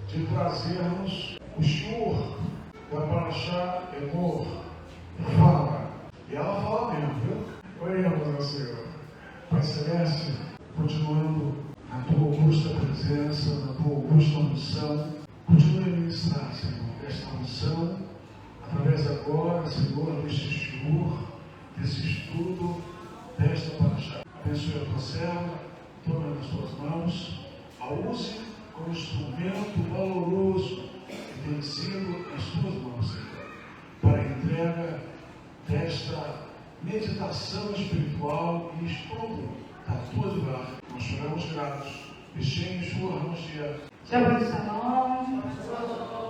de trazermos o shiur da Parashá Emor, fala. E ela fala mesmo, viu? Oremos ao Senhor. Pai Celeste, continuando na tua augusta presença, na tua augusta unção, continue a ministrar, Senhor, esta unção, através agora, Senhor, deste shiur, desse estudo, desta Parashá. Abençoe a tua serva, toma nas tuas mãos, a use como instrumento valoroso que tem sido nas tuas mãos, Senhor, para a entrega desta meditação espiritual e estudo da tua palavra. Nós choramos gratos. Bichinhos, churramos dia. Shabbat Shalom.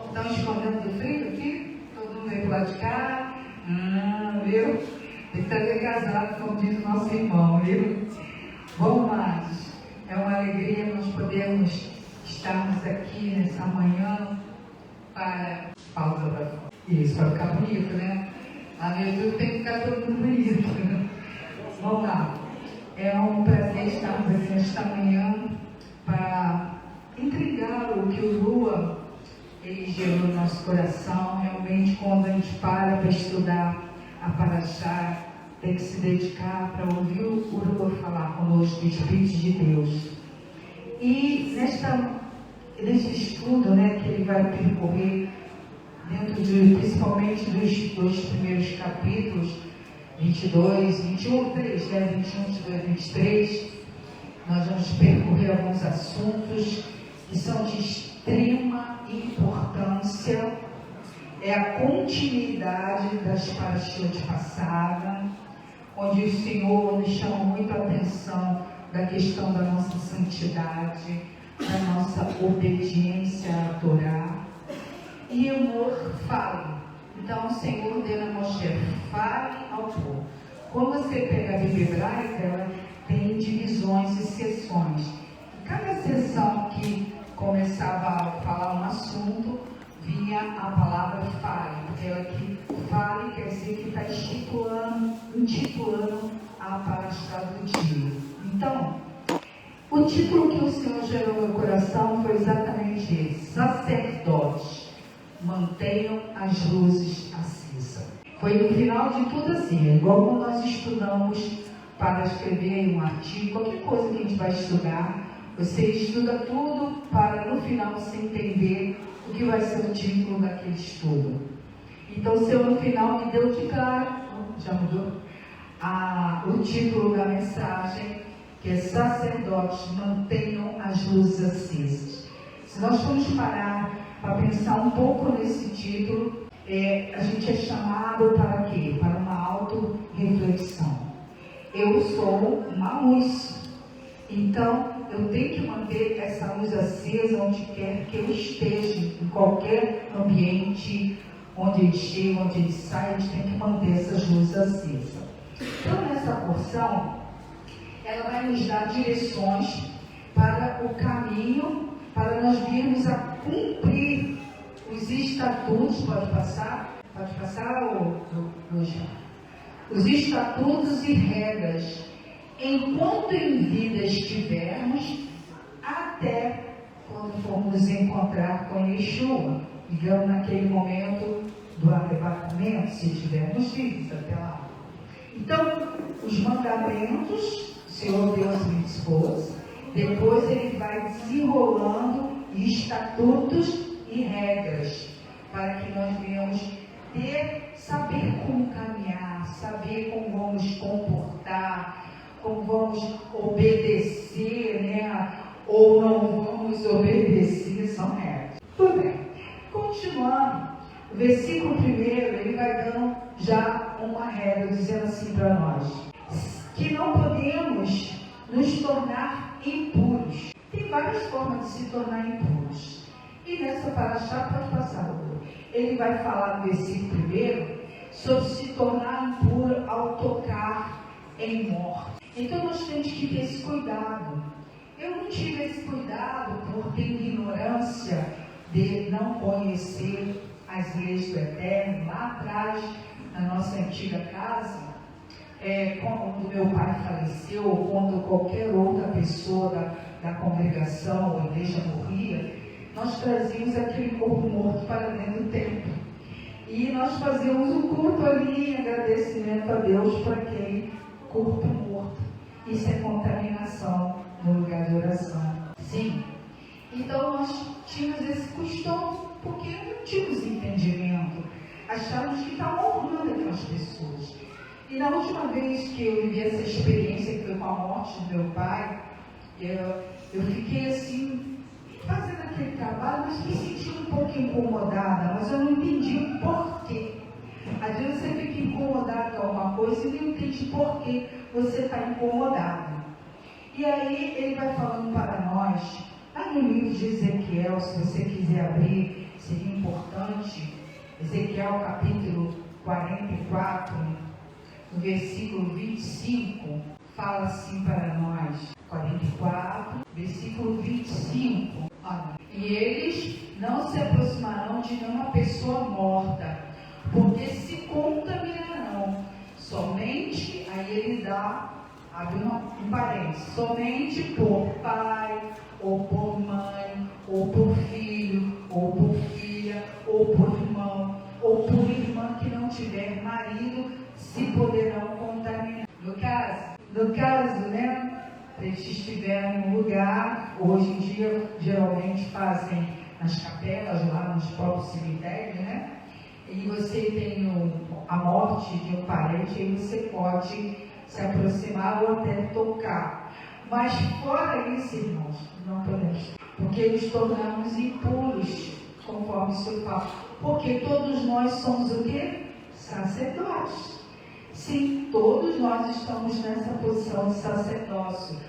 Estão escondendo do frio aqui? Todo mundo veio pro lado de cá? Viu? Tem que estar casado, como diz o nosso irmão, viu? Bom, amados, é uma alegria nós podermos estarmos aqui nessa manhã para isso, para ficar bonito, né? Lá no YouTube tem que ficar todo mundo bonito, né? Vamos lá. É um prazer estarmos aqui nesta manhã para entregar o que o Lua ele gerou no nosso coração. Realmente, quando a gente para estudar a Parashá, tem que se dedicar para ouvir o Lua falar conosco, o Espírito de Deus. E nesse estudo, né, que ele vai percorrer dentro principalmente dos dois primeiros capítulos, 22, 21, 3, né, 21, 22, 23, nós vamos percorrer alguns assuntos que são de extrema importância. É a continuidade das parashot passadas, onde o Senhor nos chama muito a atenção da questão da nossa santidade, da nossa obediência à Torá. E Emor fala. Então o Senhor deu a Moshe, fale ao povo. Quando você pega a Bíblia hebraica, ela tem divisões e seções. Cada seção que começava a falar um assunto, vinha a palavra fale. Ela que fale quer dizer que está intitulando a Parashá do dia. Então, o título que o Senhor gerou no meu coração foi exatamente esse: sacerdotes, mantenham as luzes acesas. Foi no final de tudo assim, igual quando nós estudamos para escrever um artigo, qualquer coisa que a gente vai estudar, você estuda tudo para no final você entender o que vai ser o título daquele estudo. Então o Senhor no final me deu de cara, já mudou? O título da mensagem, que é sacerdotes, mantenham as luzes acesas. Se nós formos parar para pensar um pouco nesse título, a gente é chamado para quê? Para uma auto-reflexão. Eu sou uma luz, então eu tenho que manter essa luz acesa onde quer que eu esteja, em qualquer ambiente, onde ele chega, onde ele sai, a gente tem que manter essas luzes acesas. Então nessa porção, ela vai nos dar direções para o caminho, para nós virmos a cumprir os estatutos. Pode passar, os estatutos e regras, enquanto em vida estivermos, até quando formos encontrar com Yeshua, digamos naquele momento do arrebatamento, se estivermos vivos até lá. Então, os mandamentos, o Senhor Deus me dispôs, depois ele vai desenrolando estatutos e regras, para que nós venhamos saber como caminhar, saber como vamos comportar, como vamos obedecer, né? Ou não vamos obedecer, são regras. Tudo bem. Continuando, o versículo 1, ele vai dando já uma regra, dizendo assim para nós, que não podemos nos tornar impuros. Tem várias formas de se tornar impuros. E nessa Parashá, pode passar, ele vai falar no versículo 1 sobre se tornar impuro ao tocar em morte. Então nós temos que ter esse cuidado. Eu não tive esse cuidado por ter ignorância de não conhecer as leis do Eterno. Lá atrás, na nossa antiga casa, quando meu pai faleceu, ou quando qualquer outra pessoa da congregação ou igreja morria, nós trazíamos aquele corpo morto para dentro do templo. E nós fazíamos um culto ali em agradecimento a Deus por aquele corpo morto. Isso é contaminação no lugar de oração. Sim. Então nós tínhamos esse costume porque não tínhamos entendimento. Achávamos que estavam honrando aquelas pessoas. E na última vez que eu vivi essa experiência, que foi com a morte do meu pai, eu fiquei assim, fazendo aquele trabalho, mas me sentindo um pouco incomodada, mas eu não entendi o porquê. Às vezes você fica incomodado com alguma coisa e não entende por que você está incomodado. E aí ele vai falando para nós, lá no livro de Ezequiel, se você quiser abrir, seria importante, Ezequiel capítulo 44, no versículo 25, fala assim para nós, 44, versículo 25, olha, e eles não se aproximarão de nenhuma pessoa morta, porque se contaminarão, somente, aí ele abre um parênteses, somente por pai, ou por mãe, ou por filho, ou por filha, ou por irmão, ou por irmã que não tiver marido, se poderão contaminar. No caso, né, eles estiveram no lugar, hoje em dia, geralmente fazem nas capelas, lá nos próprios cemitérios, né? E você tem a morte de um parente, aí você pode se aproximar ou até tocar. Mas fora isso, irmãos, não podemos, porque nos tornamos impuros, conforme o Senhor fala. Porque todos nós somos o quê? Sacerdotes. Sim, todos nós estamos nessa posição de sacerdócio.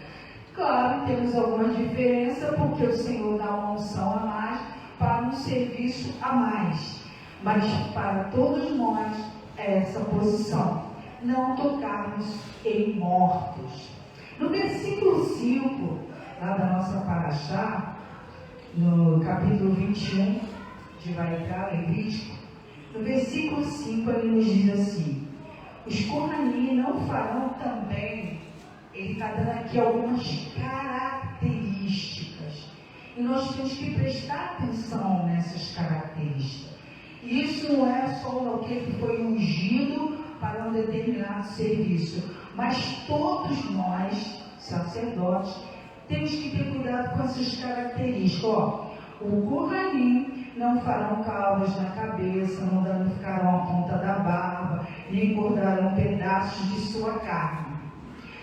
Claro, temos alguma diferença, porque o Senhor dá uma unção a mais para um serviço a mais. Mas para todos nós é essa posição. Não tocarmos em mortos. No versículo 5, lá da nossa paraxá, no capítulo 21 de Vaikra, Levítico, no versículo 5 ele nos diz assim, os Kohanim não farão também, ele está dando aqui algumas características, e nós temos que prestar atenção nessas características. Isso não é só aquele que foi ungido para um determinado serviço, mas todos nós, sacerdotes, temos que ter cuidado com essas características. Ó, o Kohanim não farão calvas na cabeça, não danificarão a ponta da barba, nem cortarão pedaços de sua carne.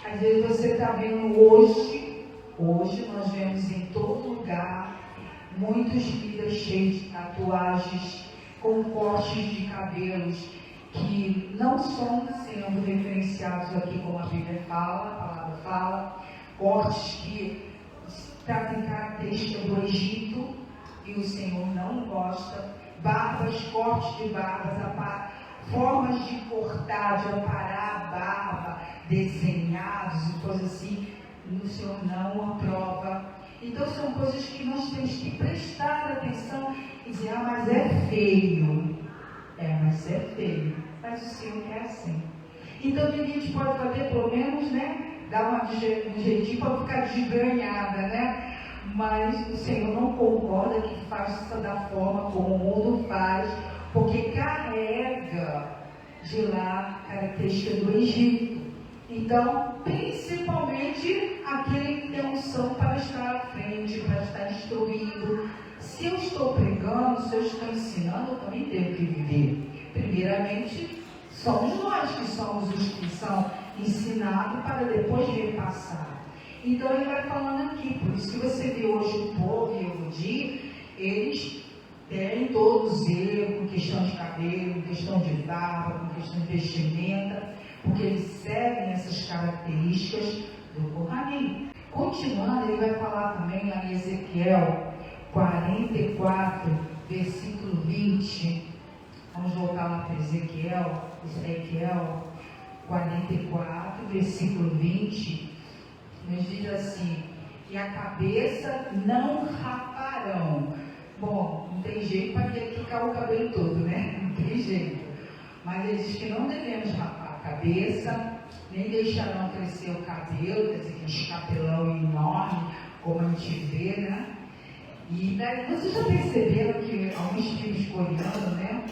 Às vezes você está vendo hoje nós vemos em todo lugar muitos líderes cheios de tatuagens, com cortes de cabelos que não estão sendo referenciados aqui como a Bíblia fala, a palavra fala, cortes que trazem características do Egito e o Senhor não gosta, barbas, cortes de barbas, formas de cortar, de aparar a barba, desenhados e coisas assim, o Senhor não aprova. Então são coisas que nós temos que prestar atenção e dizer, mas é feio. Mas é feio. Mas o Senhor quer assim. Então a gente pode fazer, pelo menos, né, dar um jeitinho para ficar desganhada, né? Mas o Senhor não concorda que faça da forma como o mundo faz, porque carrega de lá características do Egito. Então, principalmente aquele que tem unção para estar à frente, para estar instruindo. Se eu estou pregando, se eu estou ensinando, eu também tenho que viver. Primeiramente, somos nós que somos os que são ensinados para depois repassar. Então ele vai falando aqui, por isso que você vê hoje o povo e o dia, eles têm todos eles com questão de cabelo, com questão de barba, com questão de vestimenta, porque eles seguem essas características do Kohanim. Continuando, ele vai falar também lá em Ezequiel 44, versículo 20. Vamos voltar lá para Ezequiel 44, versículo 20. Nos diz assim, e a cabeça não raparão. Bom, não tem jeito para ele ficar o cabelo todo, né? Não tem jeito. Mas ele diz que não devemos rapar a cabeça, nem deixarão crescer o cabelo, quer dizer, que um capelão enorme, como a gente vê, né? E daí, vocês já perceberam que alguns filmes coreanos, né?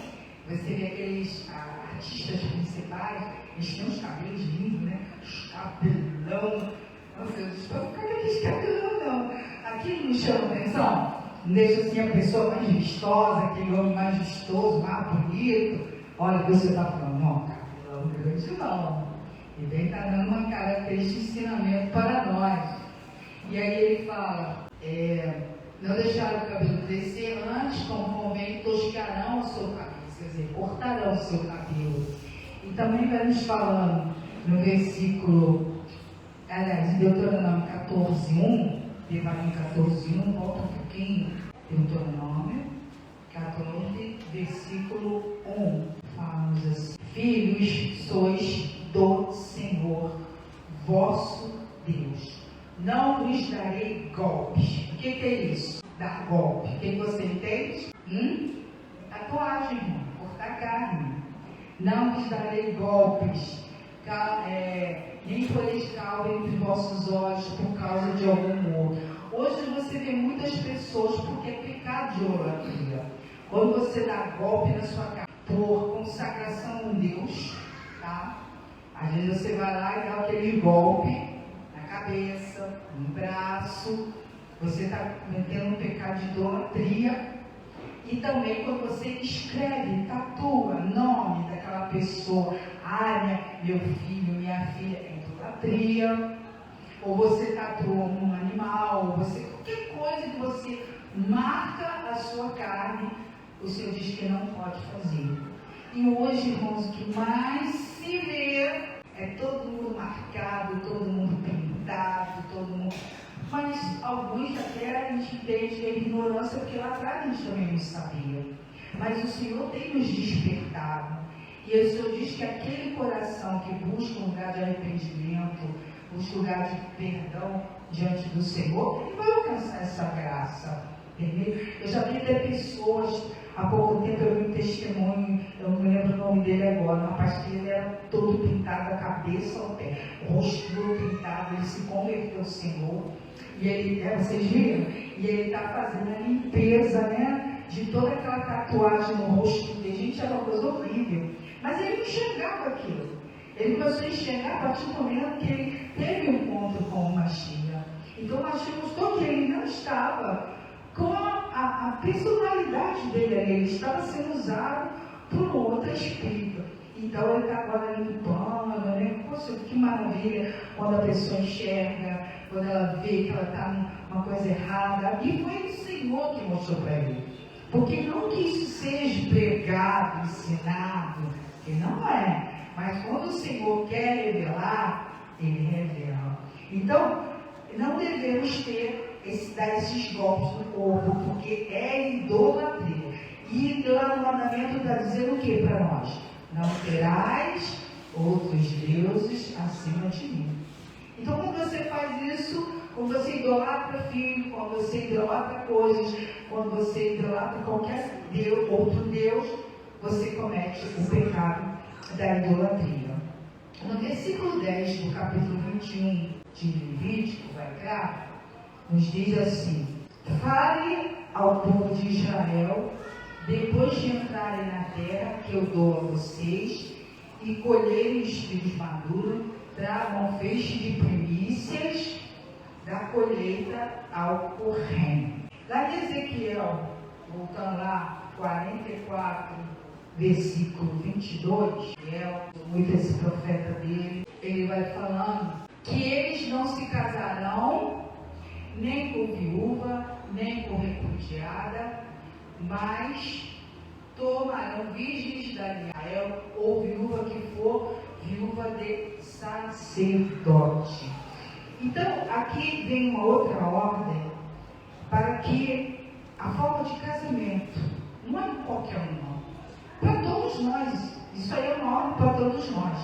Você vê aqueles artistas principais, eles têm uns cabelos lindos, né? Os cabelão. Nossa, eu estou com aqueles cabelão, não. Aquilo não chama atenção? Não deixa assim a pessoa mais vistosa, aquele homem mais vistoso, mais bonito. Olha o que você está falando, não, cabelão grande não. E bem está dando uma característica de ensinamento para nós. E aí ele fala, não deixaram o cabelo crescer antes, como convém, toscarão o seu cabelo, quer dizer, cortarão o seu cabelo. E também vai nos falando no versículo, aliás, Deuteronômio 14:1, Deuteronômio 14:1, volta um pouquinho, Deuteronômio 14, versículo 1, falamos assim: filhos sois do Senhor, vosso Deus. Não vos darei golpes. O que é isso? Dar golpe. O que você entende? Tatuagem, irmão. Cortar carne. Não vos darei golpes. Nem poreis cal entre vossos olhos por causa de algum outro. Hoje você vê muitas pessoas, porque é pecado de idolatria. Quando você dá golpe na sua carne por consagração a Deus, tá? Às vezes você vai lá e dá aquele golpe na cabeça, no braço, você está cometendo um pecado de idolatria. E também quando você escreve, tatua nome daquela pessoa, meu filho, minha filha, é idolatria. Ou você tatua um animal, ou você, qualquer coisa que você marca a sua carne, o Senhor diz que não pode fazer. E hoje, irmãos, o que mais se vê é todo mundo marcado, todo mundo pintado, todo mundo... Mas alguns até a gente entende que é ignorância, porque lá atrás a gente também não sabia. Mas o Senhor tem nos despertado. E o Senhor diz que aquele coração que busca um lugar de arrependimento, busca um lugar de perdão diante do Senhor, ele vai alcançar essa graça. Entendeu? Eu já vi até pessoas, há pouco tempo eu vi um testemunho, eu não me lembro o nome dele agora, uma parte que ele era todo pintado da cabeça ao pé, o rosto todo pintado, ele se converteu ao Senhor. E ele, vocês viram? E ele está fazendo a limpeza, né, de toda aquela tatuagem no rosto dele. Gente, é uma coisa horrível. Mas ele não enxergava aquilo. Ele começou a enxergar a partir do momento que ele teve um encontro com o Mashiach. Então o Mashiach mostrou que ele não estava com a personalidade dele ali. Ele estava sendo usado por um outro espírito. Então ele está agora limpando, né? Poxa, que maravilha quando a pessoa enxerga, quando ela vê que ela está numa coisa errada. E foi o Senhor que mostrou para ele. Porque não que isso seja pregado, ensinado, que não é. Mas quando o Senhor quer revelar, Ele revela. Então, não devemos dar esses golpes no corpo, porque é idolatria. E lá no mandamento está dizendo o que para nós? Não terás outros deuses acima de mim. Então, quando você faz isso, quando você idolatra filho, quando você idolatra coisas, quando você idolatra qualquer Deus, outro Deus, você comete o pecado da idolatria. No versículo 10 do capítulo 21 de Levítico, vai cá, nos diz assim: fale ao povo de Israel, depois de entrarem na terra que eu dou a vocês, e colherem os filhos maduros, tragam feixe de primícias da colheita ao Corém. Lá em Ezequiel, voltando lá, 44, versículo 22, muito esse profeta dele, ele vai falando que eles não se casarão nem com viúva, nem com repudiada, mas tomarão virgens da Israel, ou viúva que for, viúva de sacerdote. Então, aqui vem uma outra ordem para que a forma de casamento não é qualquer um, para todos nós. Isso aí é uma ordem para todos nós,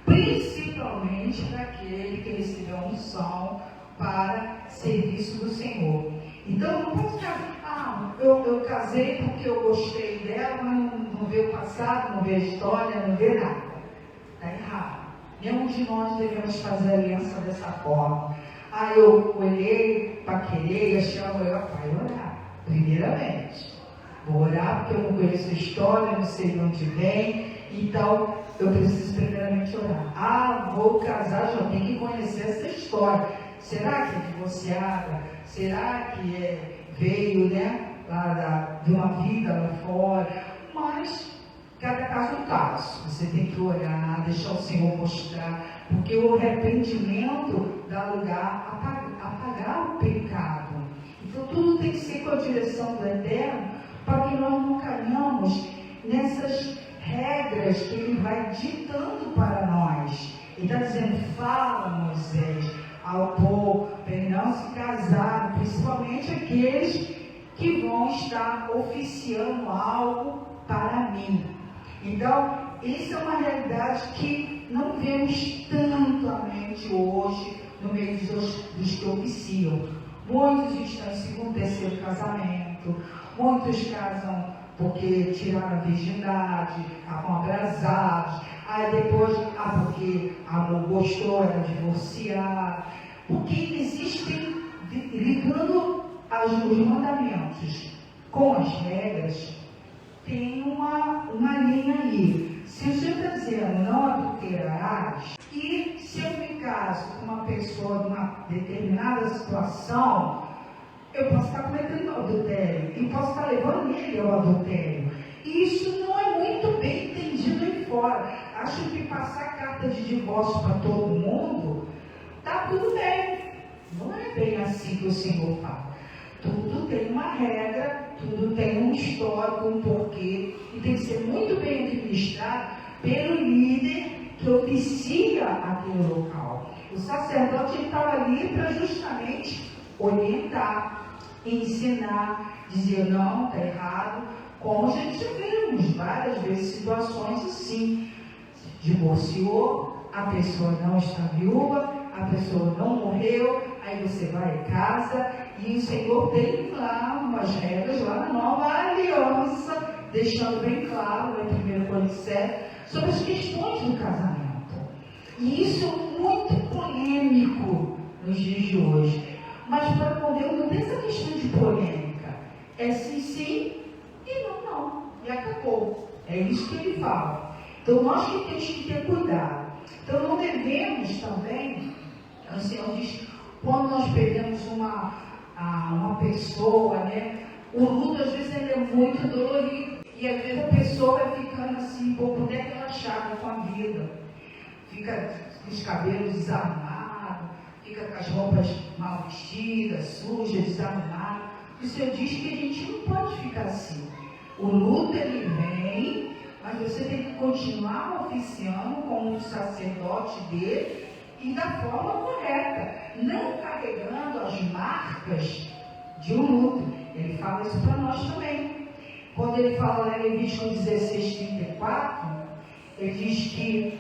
principalmente para aquele que recebeu a unção para serviço do Senhor. Então, não pode ficar, eu casei porque eu gostei dela, mas não vê o passado, não vê a história, não vê nada. Está errado. Nenhum de nós devemos fazer aliança dessa forma. Eu olhei, paquerei, achei a mulher, vai orar. Primeiramente, vou orar porque eu não conheço a história, não sei de onde vem, então eu preciso primeiramente orar. Vou casar, já tenho que conhecer essa história. Será que é divorciada? Será que veio, de uma vida lá fora? Mas cada caso é um caso. Você tem que orar, deixar o Senhor mostrar, porque o arrependimento dá lugar a apagar o pecado. Então tudo tem que ser com a direção do Eterno, para que nós não caminhamos nessas regras que Ele vai ditando para nós. Ele está dizendo: fala, Moisés, ao povo, para não se casar, principalmente aqueles que vão estar oficiando algo para mim. Então, isso é uma realidade que não vemos tantamente hoje no meio dos que oficiam. Muitos estão em segundo, terceiro casamento, muitos casam porque tiraram a virgindade, estavam abrasados, aí depois, porque amor gostou, era divorciado, porque existem, ligando os mandamentos com as regras, tem uma linha aí. Se o Senhor está dizendo não adulterarás, e se eu me caso com uma pessoa numa determinada situação, eu posso estar cometendo adultério e posso estar levando ele ao adultério. E isso não é muito bem entendido aí fora. Acho que passar carta de divórcio para todo mundo, está tudo bem. Não é bem assim que o Senhor fala. Tudo tem uma regra, tudo tem um histórico, um porquê, e tem que ser muito bem administrado pelo líder que oficia aquele local. O sacerdote estava ali para justamente orientar, ensinar, dizer não, está errado, como a gente já vimos várias vezes situações assim. Divorciou, a pessoa não está viúva, a pessoa não morreu, aí você vai em casa e o Senhor tem lá umas regras lá na nova aliança, deixando bem claro, em 1 Coríntios 7, sobre as questões do casamento. E isso é muito polêmico nos dias de hoje. Mas para Deus não tem essa questão de polêmica. É sim, sim e não, não. E acabou. É isso que ele fala. Então nós que temos que ter cuidado. Então não devemos também, o Senhor diz, quando nós perdemos uma pessoa, o luto às vezes ele é muito dolorido. E às vezes a pessoa vai ficando assim, um pouco até relaxada com a vida. Fica com os cabelos desarrumados, fica com as roupas mal vestidas, sujas, desarrumadas. O Senhor diz que a gente não pode ficar assim. O luto ele vem, mas você tem que continuar oficiando como um sacerdote dele e da forma correta, não carregando as marcas de um luto. Ele fala isso para nós também. Quando ele fala lá em Levítico 16:34, ele diz que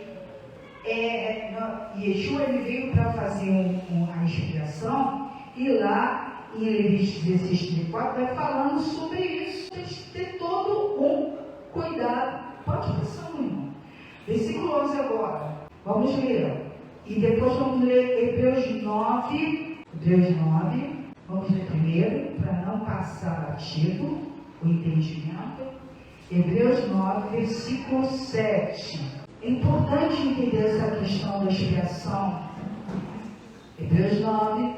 Yeshua ele veio para fazer uma expiação, e lá em Levítico 16:34 vai falando sobre isso. Tem que ter todo um cuidado. Pode passar um irmão. Versículo 11 agora. Vamos ler. E depois vamos ler Hebreus 9. Vamos ler primeiro, para não passar batido o entendimento. Hebreus 9, versículo 7. É importante entender essa questão da expiação. Hebreus 9,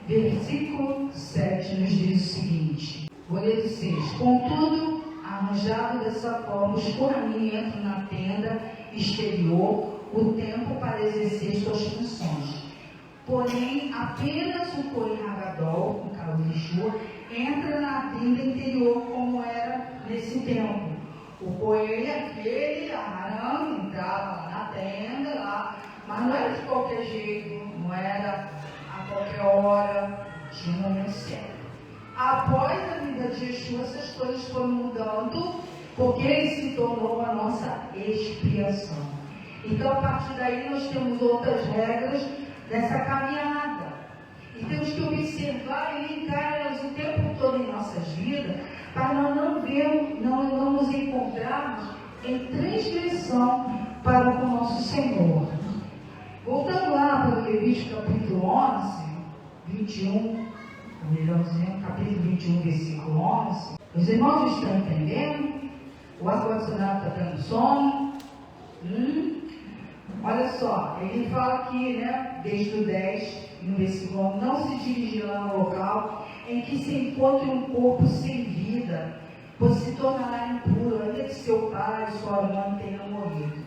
versículo 7 nos diz o seguinte. Vou ler do 6. Contudo, arranjado dessa forma, os Coranim entram na tenda exterior o tempo para exercer suas funções. Porém, apenas o Cohen Hagadol, no caso de Yeshua, entra na tenda interior como era nesse tempo. O Cohen, aquele Arão, entrava na tenda lá, mas não era de qualquer jeito, não era a qualquer hora, tinha um momento certo. Após a vida de Yeshua, essas coisas foram mudando, porque ele se tornou a nossa expiação. Então, a partir daí, nós temos outras regras dessa caminhada. E temos que observar e linkar elas o tempo todo em nossas vidas, para nós não nos encontrarmos em transgressão para com o nosso Senhor. Voltando lá para o Levítico capítulo 11, 21 ou melhor dizendo, capítulo 21, versículo 11. Os irmãos estão entendendo? O ar-condicionado está dando sono? Olha só, ele fala aqui, né, desde o 10, no versículo 11, não se dirigirá no local em que se encontre um corpo sem vida, pois se tornará impuro, ainda que seu pai e sua mãe tenham morrido.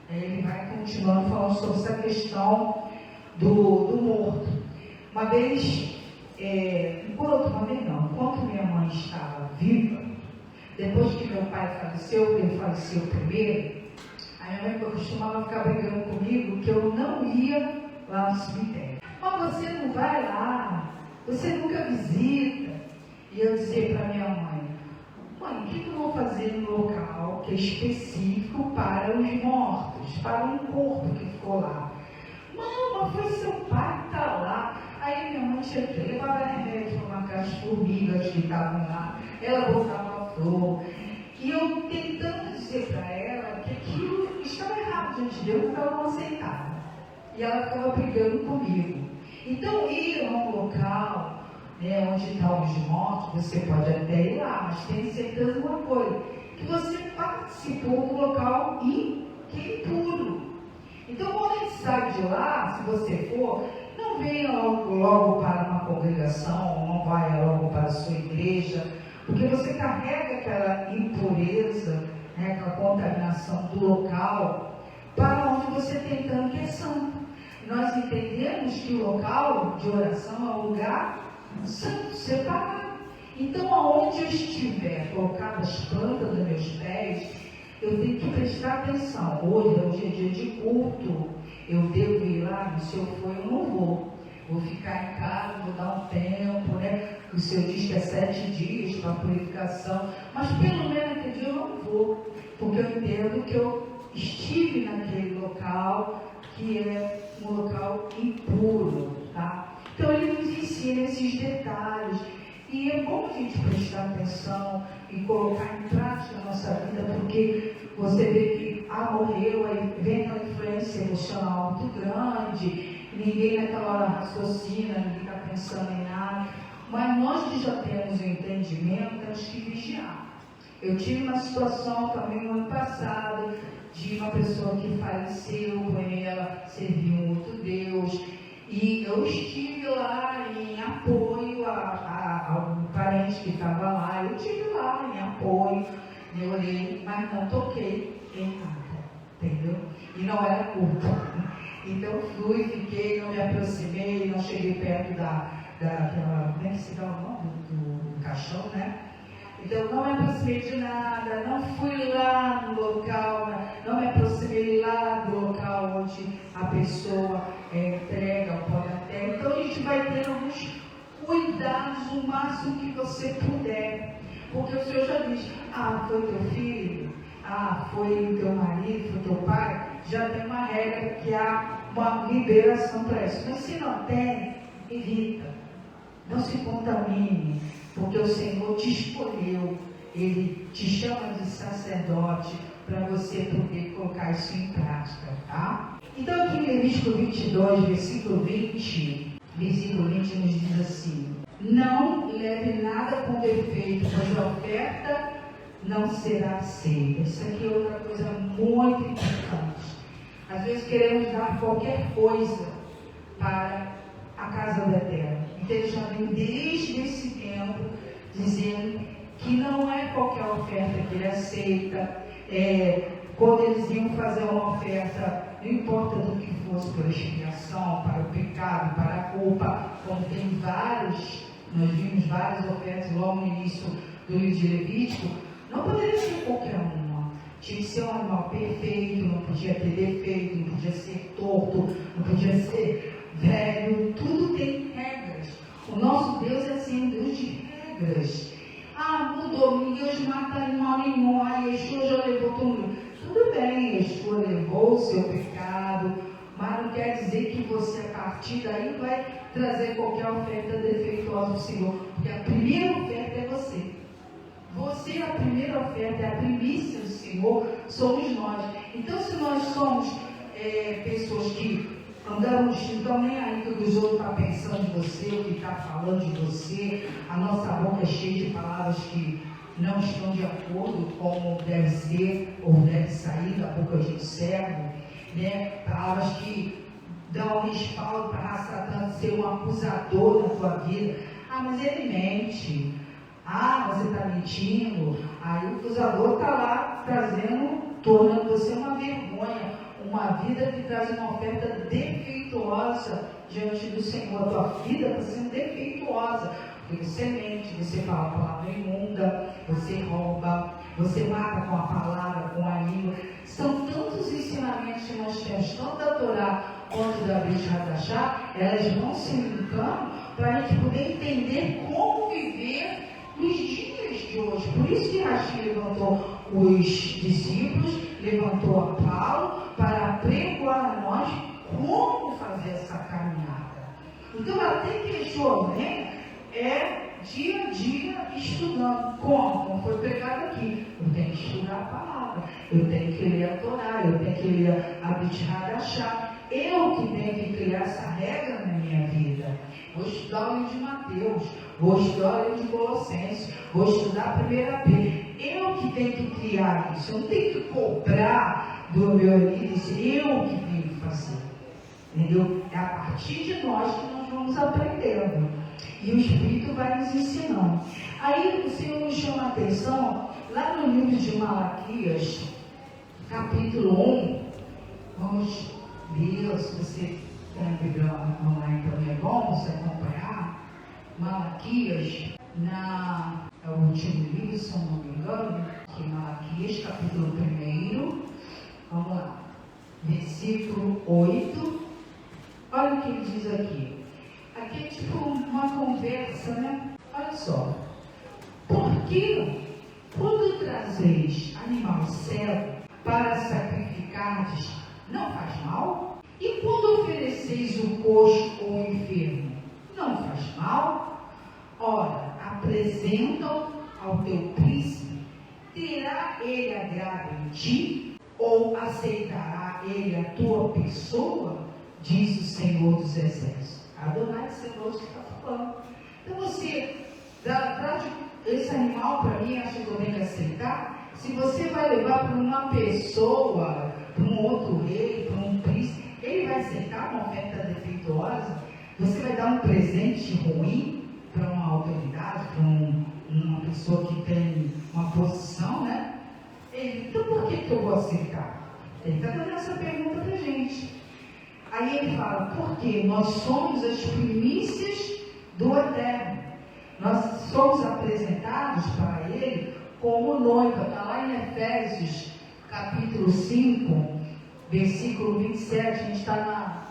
Ele vai continuando falando sobre essa questão do morto. Uma vez, enquanto minha mãe estava viva, depois que meu pai faleceu, ele faleceu primeiro, a minha mãe costumava ficar brigando comigo que eu não ia lá no cemitério. Mas você não vai lá, você nunca visita. E eu dizia para minha mãe, o que eu vou fazer no local que é específico para os mortos, para um corpo que ficou lá? Mas foi seu pai que está lá. Aí minha mãe levava remédio para matar as formigas que estavam lá, ela botava flor. E eu tentando dizer para ela que aquilo estava errado diante de Deus, porque ela não aceitava. E ela ficava brigando comigo. Então, ir a um local, né, onde estão os mortos, você pode até ir lá, mas tenha certeza de uma coisa, que você participou do local que é impuro. Então, quando a gente sai de lá, se você for, não venha logo para uma congregação, não vai logo para a sua igreja, porque você carrega aquela impureza, né, aquela contaminação do local, para onde você está tentando que é santo. Nós entendemos que o local de oração é um lugar santo, separado. Então, aonde eu estiver colocado as plantas dos meus pés, eu tenho que prestar atenção. Hoje é dia de culto, eu devo ir lá, se eu for, eu não vou. Vou ficar em casa, vou dar um tempo, né? O Senhor diz que é 7 dias para purificação, mas pelo menos aquele dia eu não vou, porque eu entendo que eu estive naquele local que é um local impuro, tá? Então ele nos ensina esses detalhes, e é bom a gente prestar atenção e colocar em prática a nossa vida, porque você vê que morreu, aí vem aquela influência emocional muito grande, ninguém naquela hora raciocina, ninguém está pensando em nada, mas nós que já temos o entendimento, temos que vigiar. Eu tive uma situação também no ano passado, de uma pessoa que faleceu, ela serviu um outro Deus, e eu estive lá em apoio ao parente que estava lá, eu estive lá em apoio, eu orei, mas não toquei em nada, entendeu? E não era culpa. Então fui, fiquei, não me aproximei, não cheguei perto daquela, como é que se dá o nome do caixão, né? Então não me aproximei de nada, não fui lá no local, não me aproximei lá do local onde a pessoa entrega o pó da terra. Então a gente vai ter alguns cuidados o máximo que você puder, porque o Senhor já diz, foi teu filho, foi teu marido, foi teu pai, já tem uma regra que há uma liberação para isso. Mas se não tem, evita, não se contamine, porque o Senhor te escolheu, Ele te chama de sacerdote para você poder colocar isso em prática, tá? Então aqui em Levítico 22, versículo 20 nos diz assim, não leve nada com defeito, pois a oferta não será aceita. Isso aqui é outra coisa muito importante. Às vezes queremos dar qualquer coisa para a casa do Eterno. Então ele já vem desde esse tempo dizendo que não é qualquer oferta que ele aceita. Quando eles iam fazer uma oferta, não importa do que fosse, para a expiação, para o pecado, para a culpa, como tem nós vimos várias ofertas logo no início do livro de Levítico, não poderia ser qualquer uma. Tinha que ser um animal perfeito, não podia ter defeito, não podia ser torto, não podia ser velho, tudo tem regras. O nosso Deus é assim, um Deus de regras. Mudou, Deus mata animal nenhum, Yeshua já levou todo mundo. Tudo bem, Yeshua levou o seu pecado, mas não quer dizer que você, a partir daí, vai trazer qualquer oferta defeituosa ao Senhor, porque a primeira oferta é você. Você, a primeira oferta, é a primícia do Senhor, somos nós. Então, se nós somos pessoas que andamos, então nem aí que os outros estão pensando de você, o que está falando de você, a nossa boca é cheia de palavras que não estão de acordo com como deve ser ou deve sair da boca de um servo, né? Palavras que dão respaldo para Satã ser um acusador da tua vida. Ah, mas ele mente. Ah, você está mentindo. Aí o acusador está lá tornando você uma vergonha, uma vida que traz uma oferta defeituosa diante do Senhor. A tua vida está sendo defeituosa, porque você mente, você fala a palavra imunda, você rouba, você mata com a palavra, com a língua. São tantos ensinamentos que nós temos, tanto da Torá quanto da Brit Hadashah, elas vão se linkando para a gente poder entender como viver nos dias de hoje. Por isso que Rashi levantou os discípulos, levantou a Paulo para pregoar a nós como fazer essa caminhada. Então, até que jovem é dia a dia estudando. Como foi pregado aqui, eu tenho que estudar a palavra, eu tenho que ler a Torá, eu tenho que ler a Brit Hadashah. Eu que tenho que criar essa regra na minha vida. Vou estudar o livro de Mateus, vou estudar o livro de Colossenses, vou estudar a 1 Pedro. Eu que tenho que criar isso, eu não tenho que cobrar do meu líder, eu que tenho que fazer. Entendeu? É a partir de nós que nós vamos aprendendo. E o Espírito vai nos ensinando. Aí o Senhor nos chama a atenção, lá no livro de Malaquias, capítulo 1, vamos ler, se você tem a Bíblia online também é bom você acompanhar. Malaquias, é o último livro, se eu não me engano, que é Malaquias, capítulo 1, vamos lá, versículo 8, olha o que ele diz aqui. Aqui é tipo uma conversa, né? Olha só. Porque quando trazeis animal cego para sacrificardes, não faz mal? E quando ofereceis o coxo ou o enfermo, não faz mal? Ora, apresentam ao teu príncipe, terá ele agrado em ti? Ou aceitará ele a tua pessoa? Diz o Senhor dos Exércitos. Adonai, Senhor, que está falando. Então você traz esse animal para mim, acha que eu tenho que aceitar? Se você vai levar para uma pessoa, para um outro rei, para um príncipe, ele vai aceitar uma oferta defeituosa? Você vai dar um presente ruim para uma autoridade, para uma pessoa que tem uma posição, né? Então por que eu vou aceitar? Ele está dando essa pergunta para a gente. Aí ele fala, porque nós somos as primícias do Eterno. Nós somos apresentados para ele como noiva. Está lá em Efésios, capítulo 5, versículo 27. A gente está na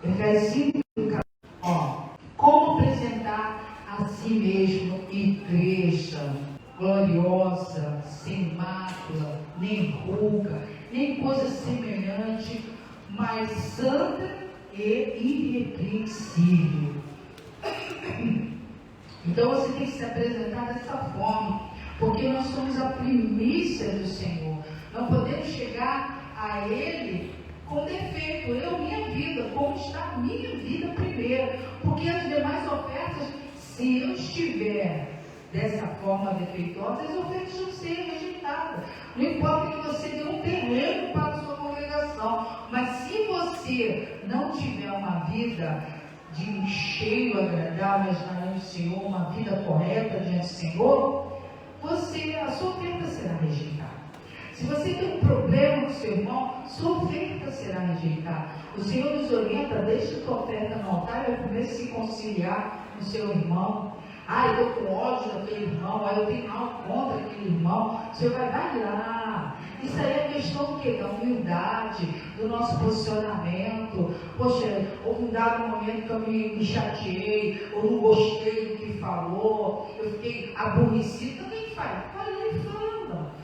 Efésios 5, como apresentar a si mesmo igreja gloriosa, sem mácula, nem ruga, nem coisa semelhante, mas santa e irrepreensível. Então você tem que se apresentar dessa forma, porque nós somos a primícia do Senhor. Não podemos chegar a Ele com defeito. Minha vida, como está a minha vida primeiro, porque as demais ofertas, se eu estiver dessa forma defeituosa, as ofertas vão ser rejeitadas. Não importa que você dê um terreno para a sua congregação, mas se você não tiver uma vida de cheio, agradável, diante do Senhor, uma vida correta diante do Senhor, a sua oferta será rejeitada. Se você tem um problema com seu irmão, sua oferta será rejeitada. O Senhor nos orienta, deixa a tua oferta no altar e vai primeiro se conciliar com o seu irmão. Eu estou com ódio daquele irmão, eu tenho algo contra aquele irmão. O Senhor vai lá. Isso aí é questão do quê? Da humildade, do nosso posicionamento. Poxa, houve um dado momento que eu me chateei, ou não gostei do que falou, eu fiquei aborrecido. Então o que faz? Fala.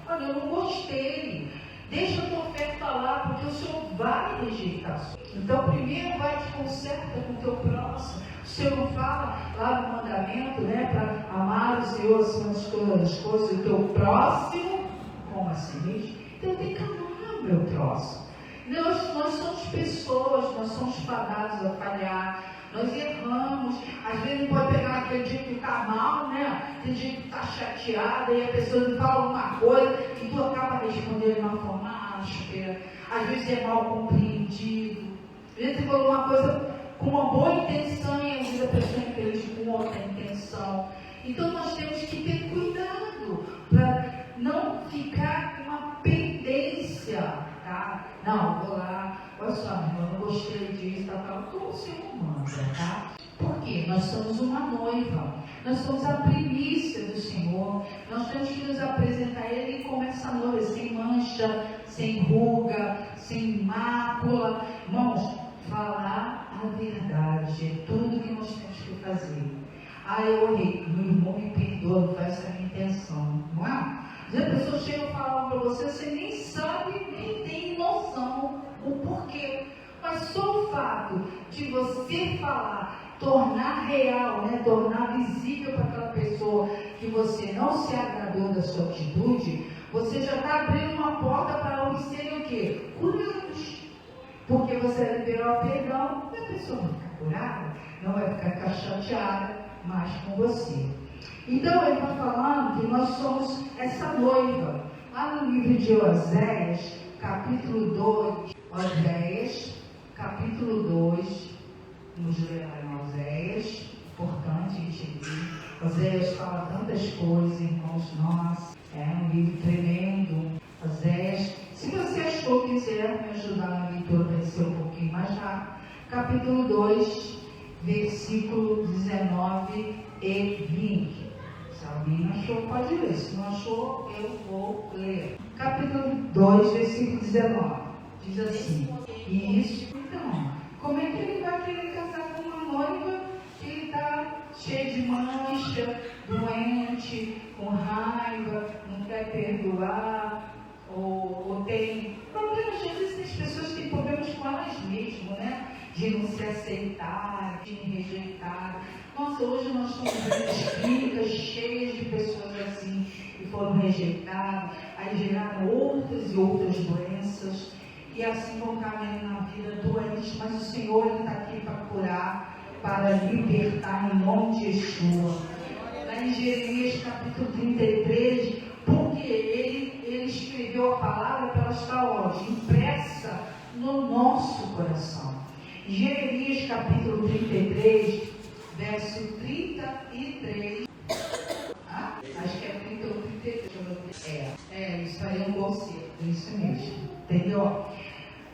Olha, eu não gostei. Deixa a tua oferta lá, porque o Senhor vai rejeitar. Então primeiro vai te conserta com o teu próximo. O Senhor não fala lá no mandamento, né, para amar o Senhor acima de todas as coisas, o teu próximo como a si mesmo. Então eu tenho que amar o meu próximo. Nós somos pessoas, nós somos fadados a falhar, nós erramos. Às vezes pode pegar aquele dia que está mal, né? Tem dia que está chateada e a pessoa te fala uma coisa e tu acaba respondendo de uma forma áspera. Às vezes é mal compreendido. Às vezes você falou uma coisa com uma boa intenção e às vezes a pessoa entende com outra intenção. Então nós temos que ter cuidado para não ficar com uma pendência, tá? Não, vou lá, olha só, irmão, não gostei disso, tal, como o Senhor manda, tá? Porque nós somos uma noiva, nós somos a primícia do Senhor, nós temos que nos apresentar a Ele como essa noiva, sem mancha, sem ruga, sem mácula. Irmãos, falar a verdade é tudo que nós temos que fazer. Eu errei, meu irmão me perdoa, não foi essa a minha intenção, não é? Às vezes a pessoa chega a falar para você, você nem sabe, nem tem noção o porquê. Mas só o fato de você falar, tornar real, né? Tornar visível para aquela pessoa que você não se agradou da sua atitude, você já está abrindo uma porta para eles serem o quê? Curados. Porque você liberou o perdão e a pessoa vai ficar curada, não vai ficar chateada mais com você. Então ele está falando que nós somos essa noiva. Lá no livro de Oséias, capítulo 2, Oséias, capítulo 2, vamos ler lá em Oséias, importante a gente ler. Oséias fala tantas coisas, irmãos, nós, é um livro tremendo. Oséias, se você achou que quiser me ajudar na leitura, vai ser um pouquinho mais rápido. Capítulo 2, versículo 19 e 20. Se alguém não achou, pode ler. Se não achou, eu vou ler. Capítulo 2, versículo 19. Diz assim: e isso, então, como é que ele vai querer casar com uma noiva que ele está cheio de mancha, doente, com raiva, não quer perdoar, ou tem problemas? Às vezes as pessoas têm problemas com elas mesmas, né? De não se aceitar, de me rejeitar. Nossa, hoje nós estamos vendo clínicas cheias de pessoas assim, que foram rejeitadas, aí geraram outras e outras doenças, e assim vão caminhando na vida doentes, mas o Senhor está aqui para curar, para libertar em nome de Yeshua. Lá em Jeremias capítulo 33, porque ele escreveu a palavra para ela estar hoje impressa no nosso coração. Jeremias capítulo 33, verso 33. Acho que é 30 ou 33. Isso aí é um concerto, isso mesmo. Entendeu?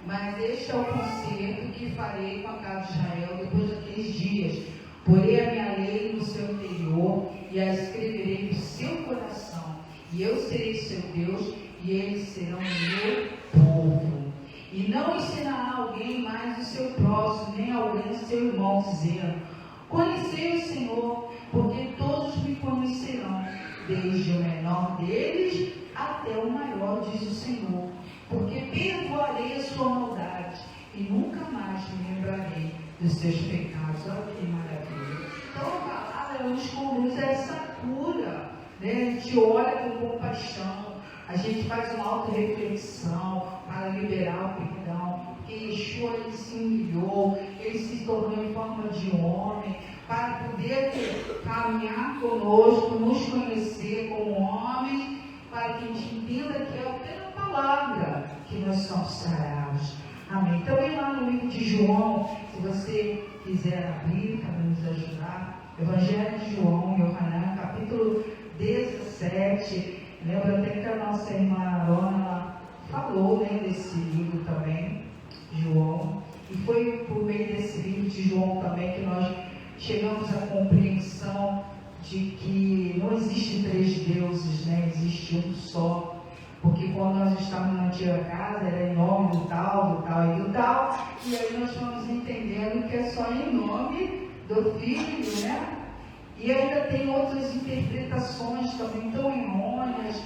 Mas este é o concerto que farei com a casa de Israel depois daqueles dias. Porei a minha lei no seu interior e a escreverei no seu coração. E eu serei seu Deus e eles serão meu povo. E não ensinará alguém mais o seu próximo, nem alguém o seu irmão, dizendo: conhecei o Senhor, porque todos me conhecerão, desde o menor deles até o maior, diz o Senhor. Porque perdoarei a sua maldade e nunca mais me lembrarei dos seus pecados. Olha que maravilha. Então a palavra nos conduz a essa cura, né? A gente olha com compaixão, a gente faz uma auto-reflexão para liberar o perdão, porque Yeshua ele se humilhou, ele se tornou em forma de homem, para poder caminhar conosco, nos conhecer como homens, para que a gente entenda que é pela palavra que nós somos sarados. Amém. Também lá no livro de João, se você quiser abrir para nos ajudar, Evangelho de João, Yohanan, capítulo 17. Lembra até que a nossa irmã Arona falou, né, desse livro também, João. E foi por meio desse livro de João também que nós chegamos à compreensão de que não existe três deuses, né? Existe um só. Porque quando nós estávamos na antiga casa, era em nome do tal e do tal, e aí nós vamos entendendo que é só em nome do Filho, né? E ainda tem outras interpretações também tão errôneas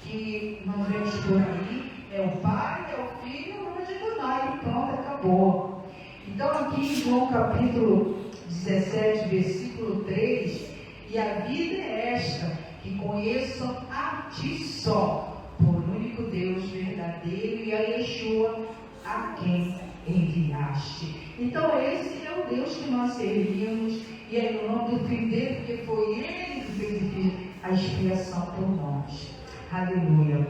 que nós vemos por aí. É o Pai, é o Filho, é o nome de Adonai, e pronto, acabou. Então aqui em João capítulo 17, versículo 3, e a vida é esta, que conheçam a ti só, por único Deus verdadeiro, e a Yeshua, a quem enviaste. Então esse é o Deus que nós servimos, e é no nome do Filho dele, porque foi ele que fez a expiação por nós. Aleluia.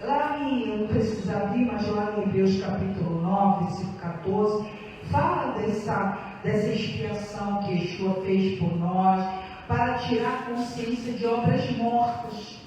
Lá eu não preciso abrir, mas lá em Hebreus capítulo 9, versículo 14, fala dessa expiação que Yeshua fez por nós, para tirar a consciência de obras mortas.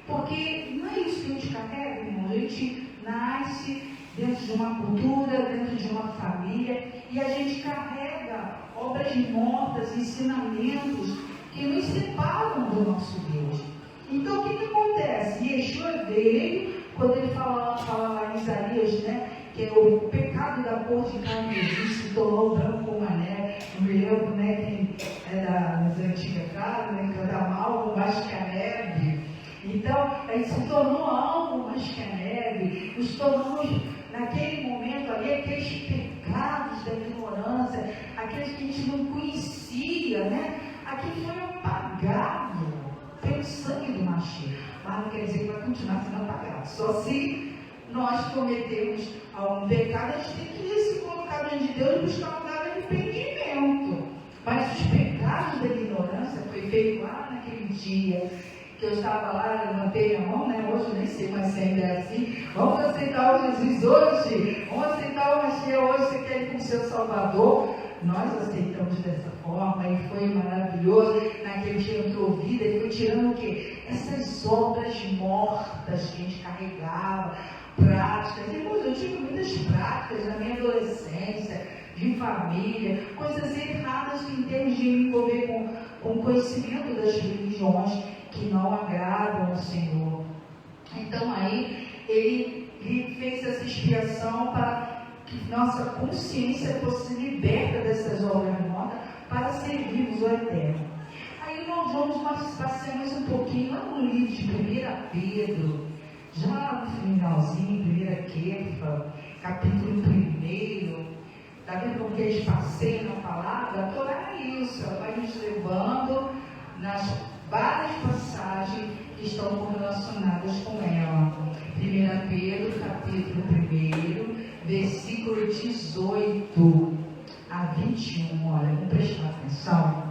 Porque não é isso que a gente carrega, irmão. A gente nasce dentro de uma cultura, dentro de uma família, e a gente carrega obras mortas, ensinamentos que nos separam do nosso Deus. Então o que acontece? Yeshua veio, quando ele fala lá em Isaías, né, que é o pecado da cor de carne se tornou branco como a neve. Eu me lembro, né, quem é das antigas casas, né, cantava algo mais que a neve. Então, ele se tornou algo mais que a neve. Nos tornamos, naquele momento ali, aqueles pecados da ignorância, aqueles que a gente não conhecia, né? Aquilo foi apagado pelo sangue do Mashiach. Mas não quer dizer que vai continuar sendo apagado. Só se nós cometemos algum pecado, a gente tem que se colocar diante de Deus e buscar um lugar de arrependimento. Mas os pecados da ignorância foi feito lá naquele dia que eu estava lá, levantei a mão, né? Hoje nem sei mais se ainda é assim. Vamos aceitar o Jesus hoje, vamos aceitar o Mashiach hoje, você quer ir como seu Salvador? Nós aceitamos dessa forma e foi maravilhoso. Naquele dia entrou vida e foi tirando o quê? Essas obras mortas que a gente carregava, práticas. Irmãos, eu tive muitas práticas na minha adolescência, de família, coisas erradas em termos de me envolver com o conhecimento das religiões que não agradam ao Senhor. Então aí ele fez essa expiação para que nossa consciência fosse liberta dessas obras mortas para servirmos o Eterno. Aí nós vamos passamos um pouquinho lá no livro de 1 Pedro, já no finalzinho, 1 Kefa, capítulo 1. Está vendo como que eles passeiam na palavra? A Torá é isso, ela vai nos levando nas várias passagens que estão correlacionadas com ela. 1 Pedro, capítulo 1, versículo 18 a 21. Olha, vamos prestar atenção.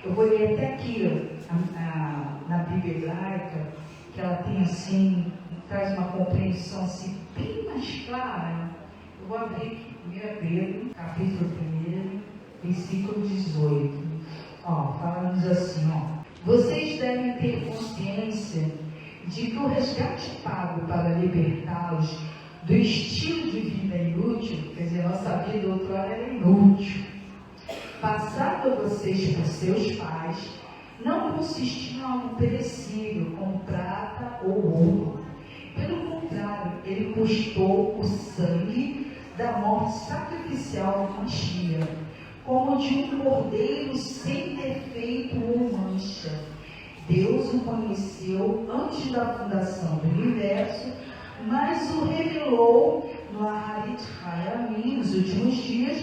Eu vou ler até aqui na Bíblia hebraica, que ela tem assim, traz uma compreensão assim, bem mais clara. Eu vou abrir aqui, 1 Pedro, capítulo 1, versículo 18. Fala-nos assim, vocês devem ter consciência de que o resgate pago para libertá-los do estilo de vida inútil, quer dizer, nossa vida outrora era inútil, passado a vocês por seus pais, não consistia em algo perecível, como prata ou ouro. Pelo contrário, ele custou o sangue da morte sacrificial do Mashiach, como de um cordeiro sem defeito ou mancha. Deus o conheceu antes da fundação do universo, mas o revelou no Aharit Hayamim, nos últimos dias,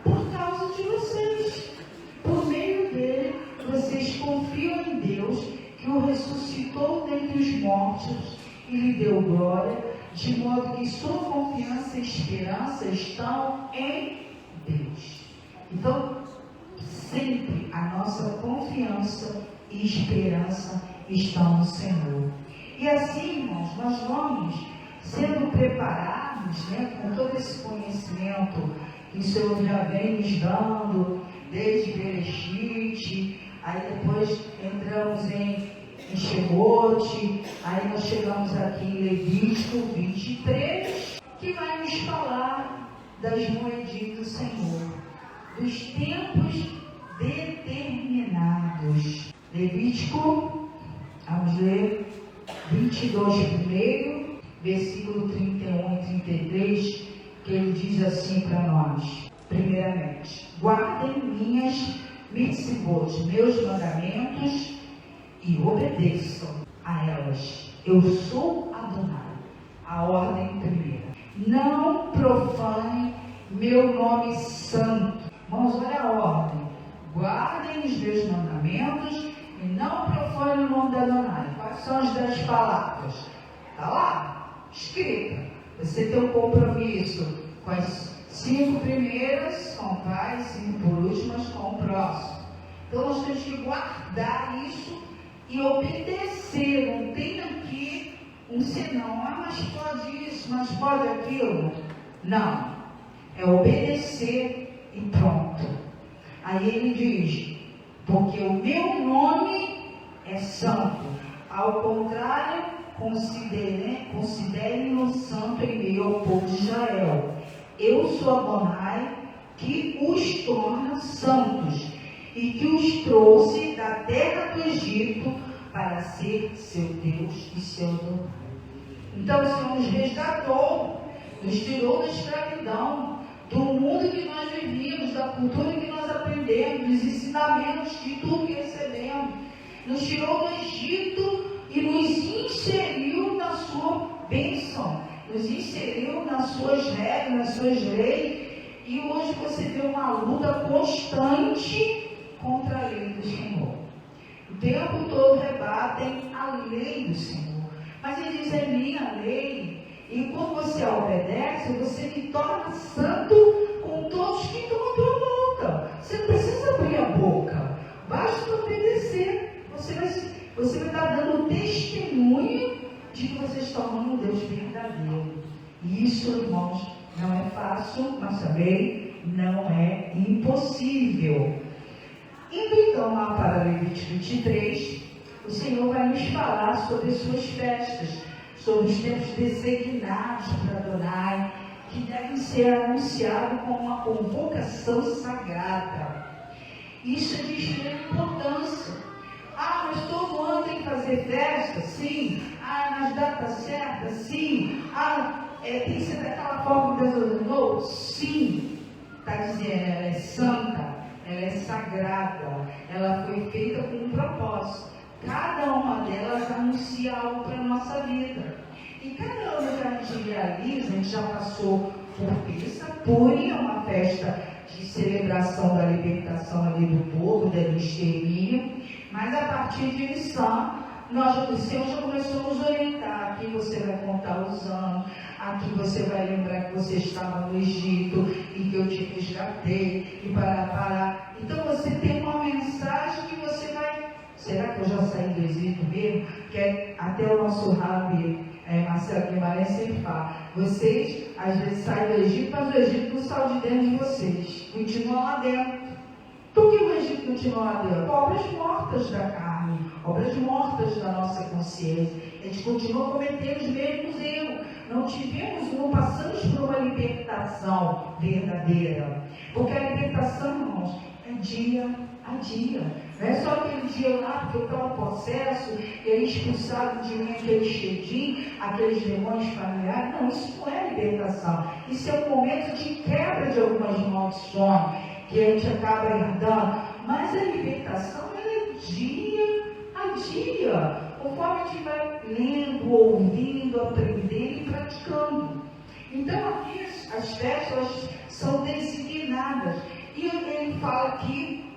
por causa de vocês. Por meio dele, vocês confiam em Deus, que o ressuscitou dentre os mortos e lhe deu glória, de modo que sua confiança e esperança estão em Deus. Então, sempre a nossa confiança e esperança estão no Senhor. E assim, irmãos, nós vamos sendo preparados, né, com todo esse conhecimento que o Senhor já vem nos dando, desde Bereshit, aí depois entramos em Shemot, aí nós chegamos aqui em Levítico 23, que vai nos falar das moedinhas do Senhor, dos tempos determinados. Levítico, vamos ler 22 primeiro, versículo 31 e 33, que ele diz assim para nós. Primeiramente, guardem minhas mitzvot, meus mandamentos, e obedeçam a elas. Eu sou Adonai. A ordem primeira. Não profanem meu nome santo. Vamos olha a ordem. Guardem os meus mandamentos e não profanem o nome de Adonai. Quais são as 10 palavras? Está lá, escrita. Você tem um compromisso com as 5 primeiras com o Pai, 5 por últimas com o próximo. Então nós temos que guardar isso e obedecer. Não tem aqui um senão, mas pode isso, mas pode aquilo. Não, é obedecer e pronto. Aí ele diz, porque o meu nome é santo. Ao contrário, considerem-no santo em meio ao povo de Israel. Eu sou Adonai, que os torna santos e que os trouxe da terra do Egito para ser seu Deus e seu Adonai. Então o Senhor nos resgatou, nos tirou da escravidão, do mundo que nós vivíamos, da cultura que nós aprendemos, dos ensinamentos, de tudo que recebemos. Nos tirou do Egito e nos inseriu na sua bênção, nos inseriu nas suas regras, nas suas leis. E hoje você vê uma luta constante contra a lei do Senhor. O tempo todo rebatem a lei do Senhor. Mas ele diz, é minha lei. E quando você obedece, você me torna santo com todos que estão à tua volta. Você não precisa abrir a boca. Basta obedecer. Você vai estar dando testemunho de que você está amando um Deus verdadeiro. E isso, irmãos, não é fácil, mas também não é impossível. Indo então lá para Levítico 23, o Senhor vai nos falar sobre as suas festas, sobre os tempos designados para Adonai, que devem ser anunciados com uma convocação sagrada. Isso é de extrema importância. Mas todo ano tem que fazer festa? Sim. Nas datas certas? Sim. Tem que ser daquela forma que Deus ordenou? Sim. Está dizendo, ela é santa, ela é sagrada, ela foi feita com um propósito. Cada uma delas anuncia algo para a nossa vida. E cada ano que a gente realiza, a gente já passou por Pissa, Purim, é uma festa de celebração da libertação ali do povo, do extermínio. Mas a partir de Nissan, o Senhor já começou a nos orientar. Aqui você vai contar os anos, aqui você vai lembrar que você estava no Egito e que eu te resgatei, e parar. Então você tem uma mensagem que você vai. Será que eu já saí do Egito mesmo? Que até o nosso Rabi, Marcelo Guimarães sempre fala, vocês às vezes saem do Egito, mas o Egito não saiu de dentro de vocês, continuam lá dentro. Por que o Egito continua lá dentro? Obras mortas da carne, obras mortas da nossa consciência. A gente continua cometendo os mesmos erros. Não passamos por uma libertação verdadeira. Porque a libertação, irmãos, é dia a dia. Não é só aquele dia lá, porque eu estava possesso, e aí expulsaram de mim aquele cheirinho, aqueles demônios familiares. Não, isso não é libertação. Isso é um momento de quebra de algumas maldições que a gente acaba herdando, mas a libertação é dia a dia, conforme a gente vai lendo, ouvindo, aprendendo e praticando. Então aqui as festas são designadas, e ele fala aqui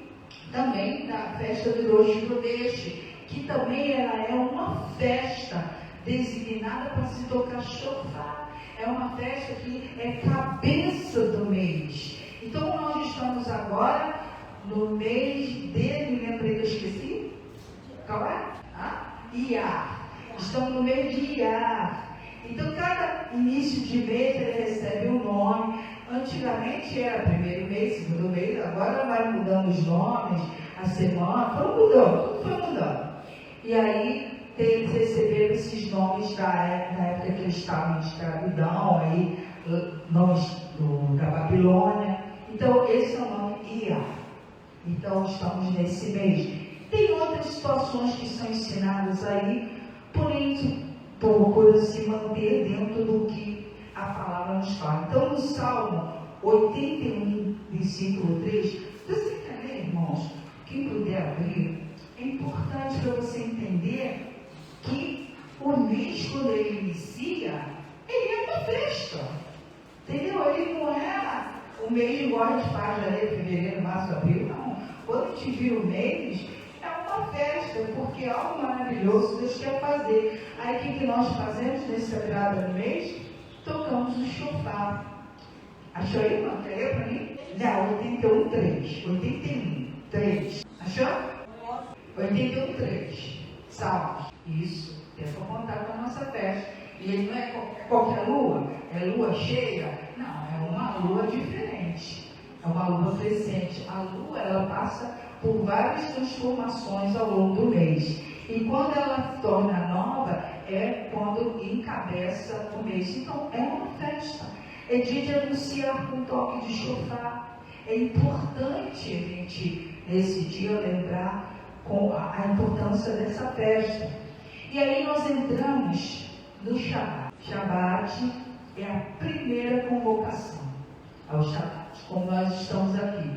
também da festa do Rosh Chodesh, que também ela é uma festa designada para se tocar shofar. É uma festa que é cabeça do mês. Então nós estamos agora no mês me lembrei que eu esqueci? Qual é? Iar. Estamos no mês de Iar. Então cada início de mês ele recebe um nome. Antigamente era primeiro mês, segundo mês, agora vai mudando os nomes, a semana, tudo foi mudando. E aí eles receberam esses nomes na época que eles estavam em escravidão, aí, nomes da Babilônia. Então, esse é o nome Iar. Então, estamos nesse mês. Tem outras situações que são ensinadas aí, porém, procura se manter dentro do que a palavra nos fala. Então, no Salmo 81, versículo 3, você quer ler, irmãos? Quem puder abrir, é importante para você entender que o mês, quando ele inicia, ele é uma festa. Entendeu? Ele não é o mês igual a gente faz, janeiro, fevereiro, março, abril, não. Quando a gente vira o mês, é uma festa, porque é algo maravilhoso Deus quer fazer. Aí o que nós fazemos nessa virada do mês? Tocamos o shofar. Achou aí, irmão? Quer ler para mim? Não, 81:3. 81:3. Achou? 81:3. Salmos. Isso. Tem para contar com a nossa festa. E ele não é qualquer lua? É lua cheia? Não, é uma lua diferente. É uma lua crescente. A lua, ela passa por várias transformações ao longo do mês. E quando ela se torna nova, é quando encabeça o mês. Então, é uma festa. É dia de anunciar com toque de chofar. É importante a gente, nesse dia, lembrar com a importância dessa festa. E aí nós entramos no Shabat. Shabat é a primeira convocação ao Shabat, como nós estamos aqui.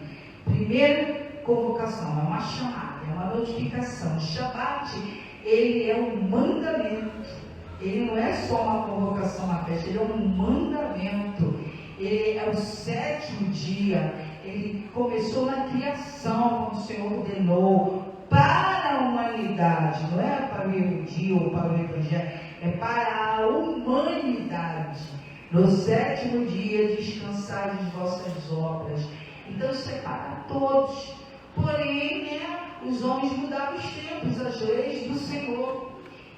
Primeira convocação, é uma chamada, é uma notificação. O Shabat, ele é um mandamento. Ele não é só uma convocação à festa, ele é um mandamento. Ele é o 7º dia. Ele começou na criação, quando o Senhor ordenou para a humanidade. Não é para o erudito ou para o evangelho, é para a humanidade. No 7º dia descansai de vossas obras. Então isso é para todos. Porém, os homens mudaram os tempos, as leis do Senhor.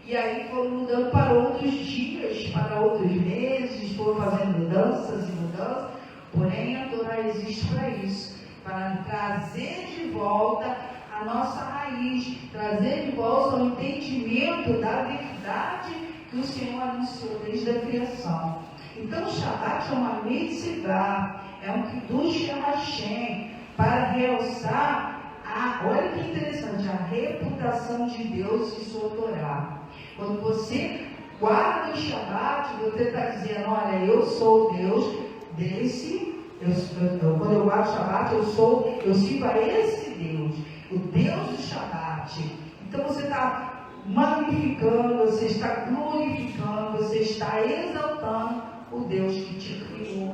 E aí foram mudando para outros dias, para outros meses, foram fazendo mudanças e mudanças. Porém, a Torá existe para isso, para trazer de volta a nossa raiz, trazer de volta o entendimento da verdade que o Senhor anunciou desde a criação. Então, o Shabat é uma mitzvah, é um Kiddush Hashem, para realçar olha que interessante, a reputação de Deus e sua Torá. Quando você guarda o Shabat, você está dizendo, olha, eu sou Deus desse, quando eu guardo o Shabat, eu sirvo a esse Deus, o Deus do Shabat. Então você está magnificando, você está glorificando, você está exaltando o Deus que te criou.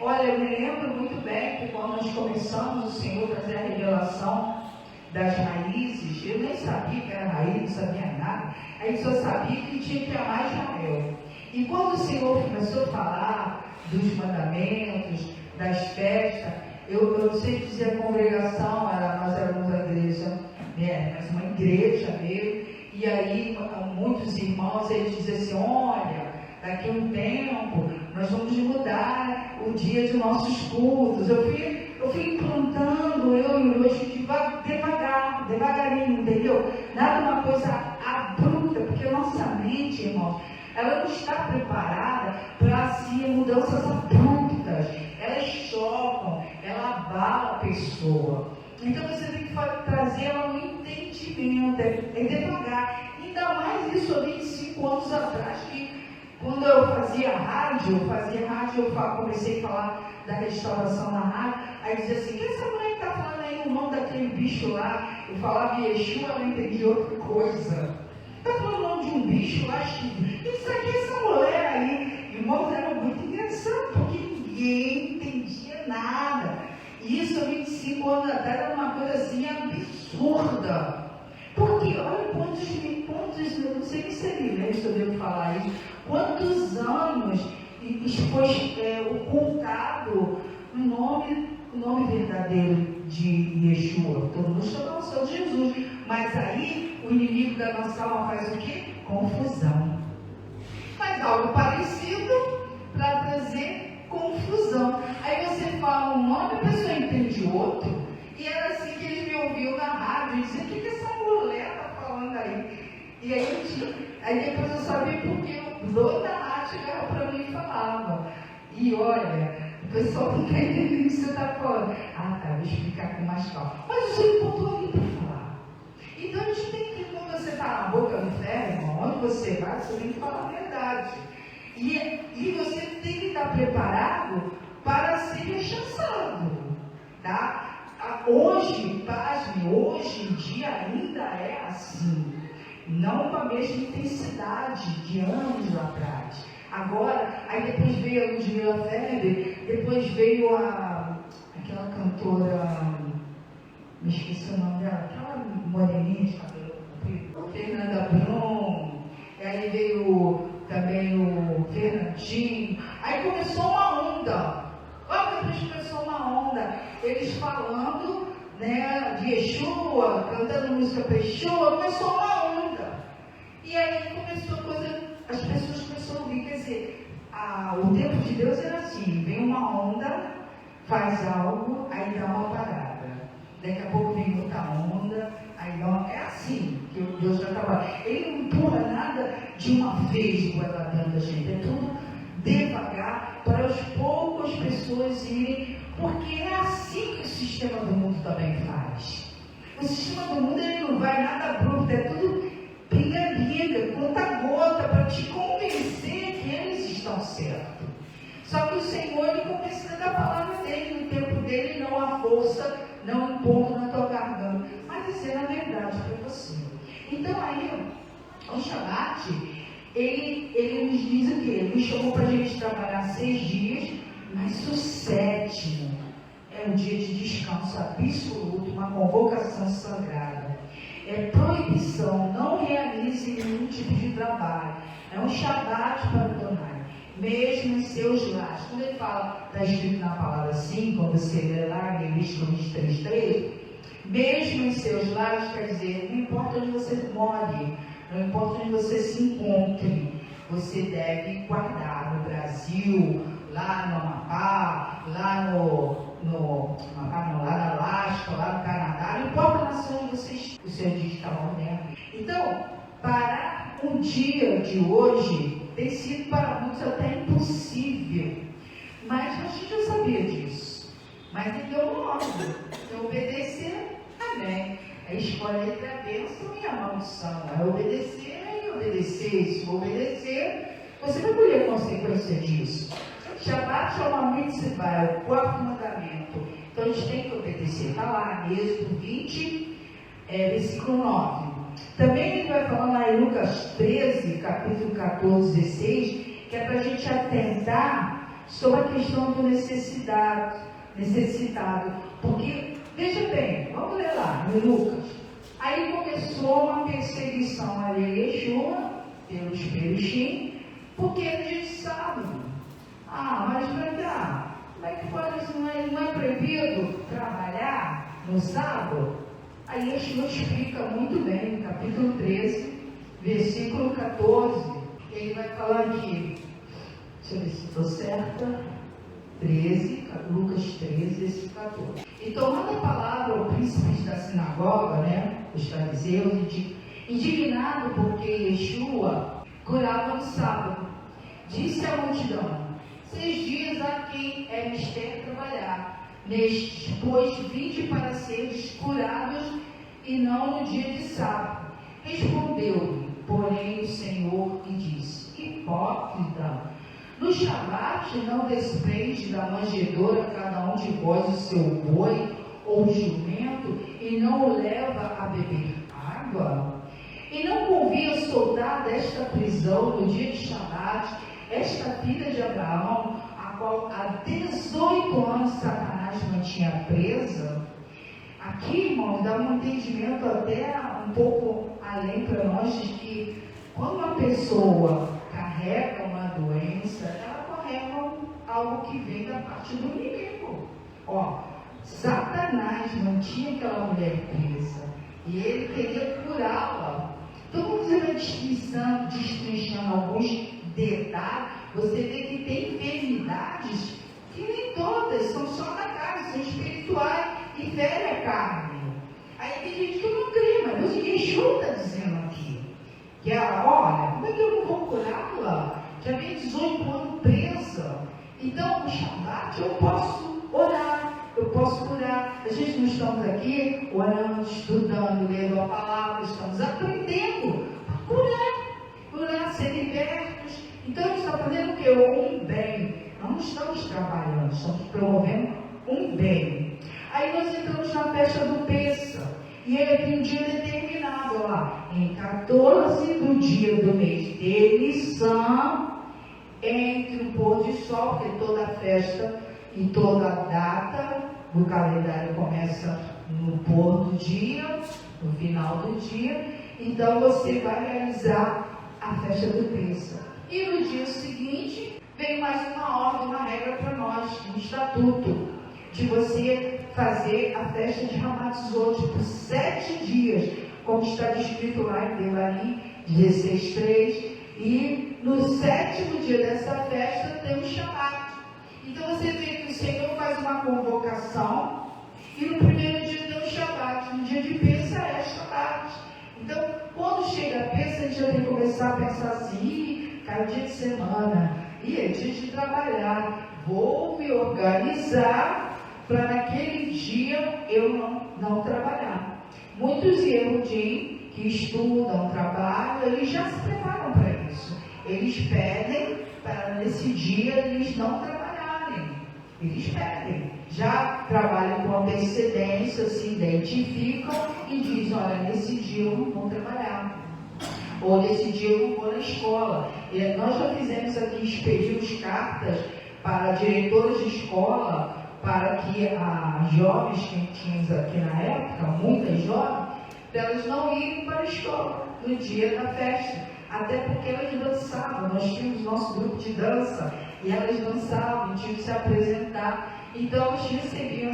Olha, eu me lembro muito bem que quando nós começamos, o Senhor trazer a revelação das raízes, eu nem sabia que era raiz, não sabia nada, a gente só sabia que tinha que amar Israel. E quando o Senhor começou a falar dos mandamentos, das festas, eu sei dizer a congregação, nós éramos a igreja, mas uma igreja mesmo, e aí muitos irmãos, eles diziam assim, olha, daqui a um tempo, nós vamos mudar o dia de nossos cultos. Eu fui implantando, eu e o Luiz, devagarinho, entendeu? Nada uma coisa abrupta, porque a nossa mente, irmãos, ela não está preparada para assim, mudanças abruptas. Elas chocam, ela abala a pessoa. Então você tem que trazer ela no entendimento, é devagar. Ainda mais isso há 25 anos atrás, que quando eu fazia rádio, eu comecei a falar da restauração na rádio, aí dizia assim, que essa mulher está falando aí o nome daquele bicho lá? Eu falava Yeshua, ela entendia outra coisa. Está falando o nome de um bicho lá, isso aqui, essa mulher aí. Irmãos, era muito engraçado, porque ninguém entendia nada. E isso há 25 anos atrás era uma coisa assim absurda. Porque olha quantos, não sei nem se ele lembra, se eu devo falar isso, quantos anos foi ocultado o nome verdadeiro de Yeshua. Todo mundo chama o Senhor Jesus. Mas aí o inimigo da nossa alma faz o quê? Confusão. Faz algo parecido para trazer confusão. Aí você fala um nome, a pessoa entende outro. E era assim que ele me ouviu na rádio e dizia, o que essa mulher está falando aí? E aí depois eu sabia porque o dono da rádio chegava para mim e falava. E olha, o pessoal não está entendendo o que você está falando. Ah, tá, vou explicar com mais calma. Mas o Senhor botou ali para falar. Então a gente tem que, quando você está na boca do ferro, irmão, onde você vai, você tem que falar a verdade. E você tem que estar preparado para ser rechaçado. Tá? Hoje, pasme, hoje em dia ainda é assim. Não com a mesma intensidade de anos atrás. Agora, aí depois veio a Ludmila Feber, depois veio aquela cantora, me esqueci o nome dela, aquela moreninha de cabelo comprido, Fernanda Brum, aí veio também o Fernandinho, aí começou uma onda. eles falando, né, de Yeshua, cantando música para Yeshua, começou uma onda. E aí começou a coisa, as pessoas começaram a ouvir, quer dizer, o tempo de Deus era assim, vem uma onda, faz algo, aí dá uma parada. Daqui a pouco vem outra onda, aí dá uma... É assim que Deus já trabalha. Ele não empurra nada de uma vez para dentro da gente, é tudo devagar, para aos poucos as pessoas irem, porque é assim que o sistema do mundo também faz. O sistema do mundo ele não vai nada bruto, é tudo briga, conta-gota, para te convencer que eles estão certos. Só que o Senhor, ele convence da palavra dele, no tempo dele, não há força, não impondo na tua garganta, mas dizendo a verdade para você. Então aí, o Shabat, ele nos diz o quê? Ele nos chamou para a gente trabalhar 6 dias, mas o 7º é um dia de descanso absoluto, uma convocação sagrada. É proibição, não realize nenhum tipo de trabalho. É um Shabat para Adonai, mesmo em seus lares. Quando ele fala, está escrito na palavra assim, quando você lê lá em Levítico 23:3, mesmo em seus lares, quer dizer, não importa onde você more, não importa onde você se encontre, você deve guardar no Brasil, lá no Amapá, lá lá na Alasca, lá no Canadá, não importa a nação onde vocês, o seu dia está moderno. Então, parar um dia de hoje tem sido para muitos até impossível, mas a gente já sabia disso. Mas então não ordem, então obedecer, amém. A escolha entre a bênção e a maldição, é obedecer e obedecer. Se obedecer, você vai colher consequência disso. Shabat é uma mitzvah, é o 4º mandamento. Então a gente tem que obedecer. Está lá, Êxodo 20, versículo 9. Também ele vai falar lá em Lucas 13, capítulo 14, 16, que é para a gente atentar sobre a questão do necessitado. Porque, veja bem, vamos ler lá em Lucas. Aí começou uma perseguição ali a Yeshua, pelos perushim, porque era dia de sábado. Mas para cá, como é que pode, não é proibido trabalhar no sábado? Aí Yeshua explica muito bem, no capítulo 13, versículo 14, ele vai falar aqui, deixa eu ver se estou certa, 13, Lucas 13, versículo 14. E tomando a palavra o príncipe da sinagoga, né, os fariseus, indignado porque Yeshua curava no sábado, disse à multidão: 6 dias a quem é mister trabalhar, nestes, pois vinde para seres curados e não no dia de sábado. Respondeu-lhe, porém, o Senhor e disse: hipócrita, no Shabat não desprende da manjedoura cada um de vós o seu boi ou jumento e não o leva a beber água? E não convinha soltar desta prisão no dia de Shabat esta filha de Abraão, a qual há 18 anos Satanás mantinha presa? Aqui, irmãos, dá um entendimento até um pouco além para nós de que quando uma pessoa carrega uma doença, ela carrega algo que vem da parte do inimigo. Satanás mantinha aquela mulher presa e ele queria curá-la. Então, quando você vai destrinchando alguns detalhes, você vê que tem enfermidades que nem todas são só na carne, são espirituais e ferem a carne. Aí tem gente que não crê, mas Deus Yeshua está dizendo aqui que ela, olha, como é que eu não vou curá-la? Já vem 18 anos presa. Então, no Shabat eu posso orar, eu posso curar. A gente não estamos aqui orando, estudando, lendo a palavra, estamos aprendendo a curar, ser libertos. Então, ele está fazendo o quê? Um bem. Não estamos trabalhando, estamos promovendo um bem. Aí nós entramos na festa do Pêssar. E ele tem um dia determinado lá, em 14 do dia do mês de Nissan, entre o pôr de sol, porque toda festa e toda data do calendário começa no pôr do dia, no final do dia. Então você vai realizar a festa do Pêssar. E no dia seguinte, vem mais uma ordem, uma regra para nós, um estatuto, de você fazer a festa de Ramatzot por 7 dias, como está descrito lá em Devarim 16:3, e no 7º dia dessa festa tem o Shabat. Então você vê que o Senhor faz uma convocação, e no primeiro dia tem o Shabat, no dia de Pêssah é Shabat. Então, quando chega a Pêssah, a gente já tem que começar a pensar assim, cada dia de semana, e é dia de trabalhar, vou me organizar para naquele dia eu não trabalhar. Muitos Yehudim que estudam, trabalham, eles já se preparam para isso. Eles pedem para nesse dia eles não trabalharem. Eles pedem. Já trabalham com antecedência, se identificam e dizem, olha, nesse dia eu não vou trabalhar. Ou nesse dia eu não vou na escola. E nós já fizemos aqui, expedimos cartas para diretoras de escola, para que as jovens que tínhamos aqui na época, muitas jovens, elas não irem para a escola no dia da festa, até porque elas dançavam. Nós tínhamos nosso grupo de dança e elas dançavam, tinham que se apresentar. Então elas recebiam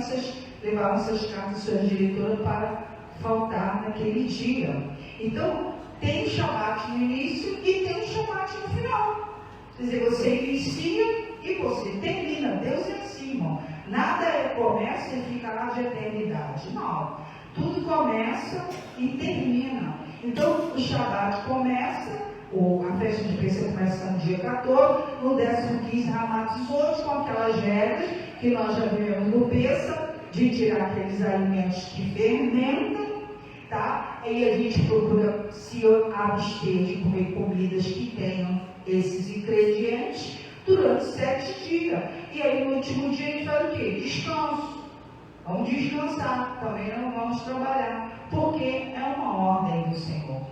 levavam essas cartas suas diretoras para faltar naquele dia. Então tem o Shabat no início e tem o Shabat no final. Quer dizer, você inicia e você termina. Deus é assim, irmão. Nada começa e fica lá de eternidade. Não. Tudo começa e termina. Então, o Shabat começa, a festa de Pêssah começa no dia 14, no 15º Ramatzot, com aquelas regras que nós já vimos no Pêssah, de tirar aqueles alimentos que fermentam, tá? E a gente procura se abster de comer comidas que tenham esses ingredientes durante 7 dias. E aí no último dia a gente faz o quê? Descanso. Vamos descansar, também não vamos trabalhar, porque é uma ordem do Senhor.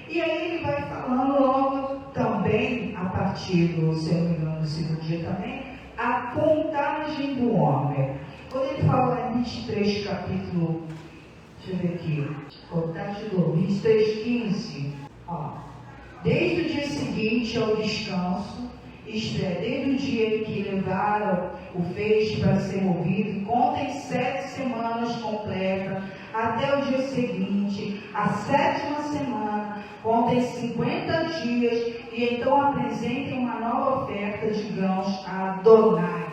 E aí ele vai falando logo também, a partir do, se eu não me engano, do 2º dia também, a contagem do homem. Quando ele fala em 23, capítulo, deixa eu ver aqui, contagem do 23:15, ó. Desde o dia seguinte ao descanso, isto é, desde o dia em que levaram o feixe para ser movido, contem 7 semanas completas, até o dia seguinte, a 7ª semana, contem 50 dias, e então apresentem uma nova oferta de grãos a Adonai.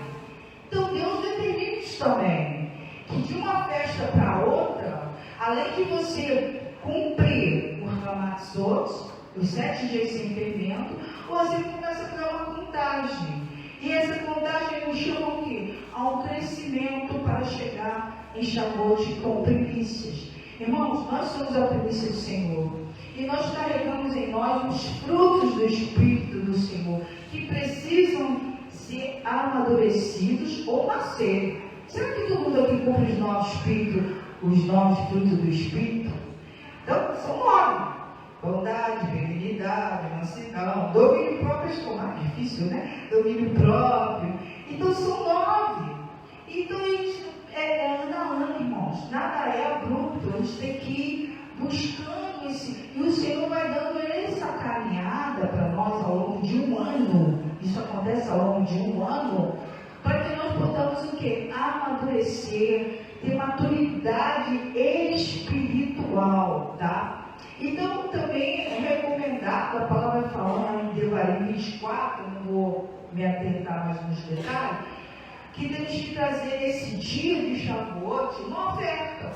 Então Deus determina isso também, que de uma festa para outra, além de você cumprir os Ramatzot, os 7 dias sem fermento, você começa a fazer uma contagem. E essa contagem nos chama o quê? A um crescimento para chegar em Shavuot com primícias. Irmãos, nós somos a primícia do Senhor. E nós carregamos em nós os frutos do Espírito do Senhor, que precisam ser amadurecidos ou nascer. Será que todo mundo aqui cumpre os novos frutos do Espírito? Então, são 9. Bondade, benignidade, mansidão, domínio próprio, é mais difícil, né? Domínio próprio. Então são 9. Então a gente ano a ano, irmãos. Nada é abrupto. A gente tem que ir buscando esse. E o Senhor vai dando essa caminhada para nós ao longo de um ano. Isso acontece ao longo de um ano. Para que nós possamos o quê? Amadurecer, ter maturidade espiritual, tá? Então, também é recomendado, a palavra falando em Devarim 24, não vou me atentar mais nos detalhes, que temos que trazer esse dia de Shavuot uma oferta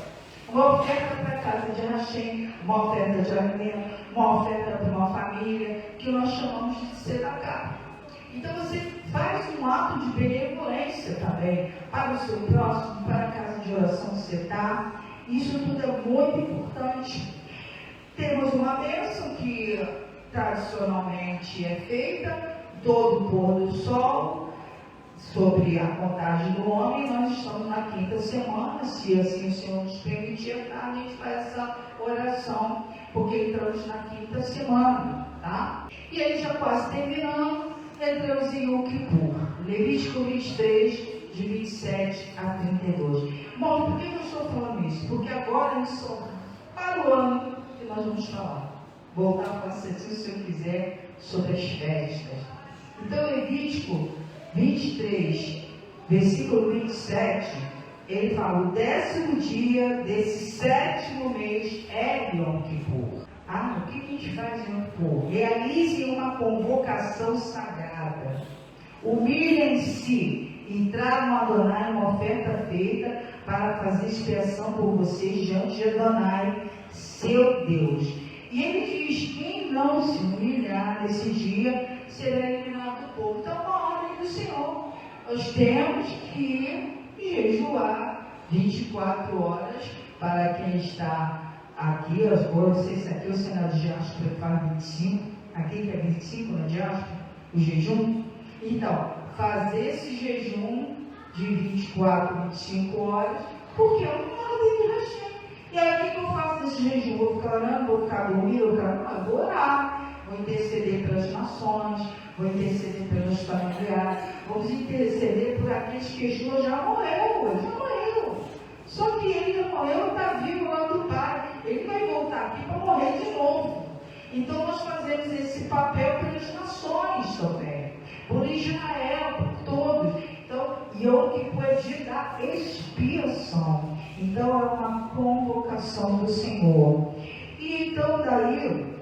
para a casa de Hashem, uma oferta de alimento, uma oferta para uma família, que nós chamamos de tzedakah. Então, você faz um ato de benevolência também para o seu próximo, para a casa de oração que você está. Isso tudo é muito importante. Temos uma bênção que tradicionalmente é feita, todo pôr do sol, sobre a contagem do homem. Nós estamos na 5ª semana, se assim o Senhor nos permitir, a gente faz essa oração, porque entramos na 5ª semana, tá? E aí já quase terminando, entramos em Yom Kippur, Levítico 23, de 27 a 32. Bom, por que eu estou falando isso? Porque agora a gente só para o ano que nós vamos falar. Voltar a falar, se o Senhor quiser, sobre as festas. Então, Levítico 23, versículo 27, ele fala, o 10º dia desse 7º mês é Yom Kippur. O que a gente faz em Yom Kippur? Realizem uma convocação sagrada. Humilhem-se e tragam a Adonai uma oferta feita para fazer expiação por vocês diante de Adonai, seu Deus. E ele diz, quem não se humilhar nesse dia, será eliminado do povo. Então, uma ordem do Senhor. Nós temos que jejuar 24 horas para quem está aqui, não sei se aqui ou se na diáspora faz 25, aqui que é 25 na diáspora, o jejum. Então, fazer esse jejum de 24, 25 horas, porque é uma ordem de Hashem. E aí o que eu faço nesse jejum? Vou ficar orando, vou ficar dormindo, vou orar, vou interceder pelas nações, vou interceder pelos familiares, vamos interceder por aqueles que Yeshua já morreu. Só que ele não morreu, está vivo lá do Pai. Ele vai voltar aqui para morrer de novo. Então nós fazemos esse papel pelas nações também, por Israel, por todos. Então, Yom Kippur é dia da expiação. Então é uma convocação do Senhor. E então daí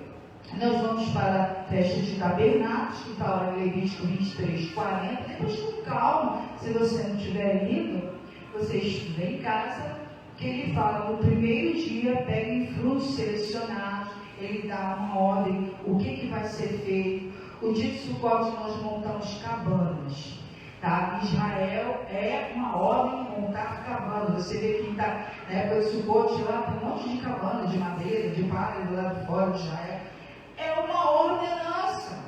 nós vamos para a festa de tabernáculos, que está lá em Levítico 23, 40. Depois com calma, se você não tiver ido, você estuda em casa, que ele fala, no primeiro dia, peguem frutos selecionados, ele dá uma ordem, o que vai ser feito. O dia de Sukkot nós montamos cabanas, tá? Israel é uma ordem montar cabanas. Você vê que está na época de Sukkot, lá tem um monte de cabana, de madeira, de palha, do lado de fora de Israel. É uma ordenança.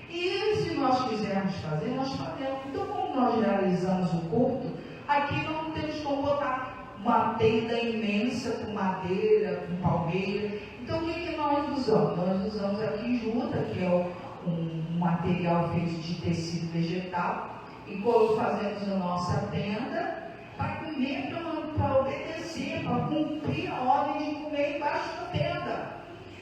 E se nós quisermos fazer, nós fazemos. Então, como nós realizamos o culto, aqui não temos como botar uma tenda imensa com madeira, com palmeira. Então, o que nós usamos? Nós usamos aqui juta, que é um material feito de tecido vegetal, e quando fazemos a nossa tenda, para comer, para obedecer, para cumprir a ordem de comer embaixo da tenda,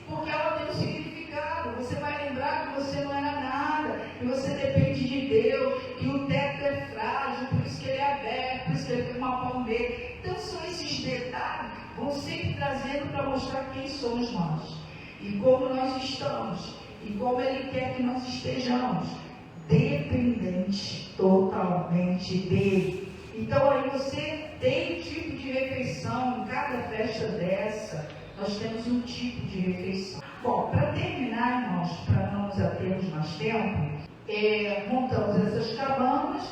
porque ela tem um significado. Você vai lembrar que você não era nada, que você depende de Deus, que o teto é frágil, por isso que ele é aberto, por isso que ele tem uma palmeira. Então são esses detalhes que vão sempre trazendo para mostrar quem somos nós, e como nós estamos, e como ele quer que nós estejamos, dependentes totalmente dele. Então aí você tem um tipo de refeição, em cada festa dessa, nós temos um tipo de refeição. Bom, para terminar, irmãos, para não nos atermos mais tempo, montamos essas cabanas,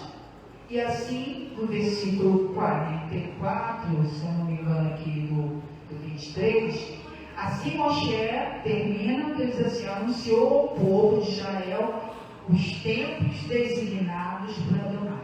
e assim, no versículo 44, se eu não me engano aqui do 23, assim Moshe termina, diz assim, anunciou ao povo de Israel os tempos designados para Adonai.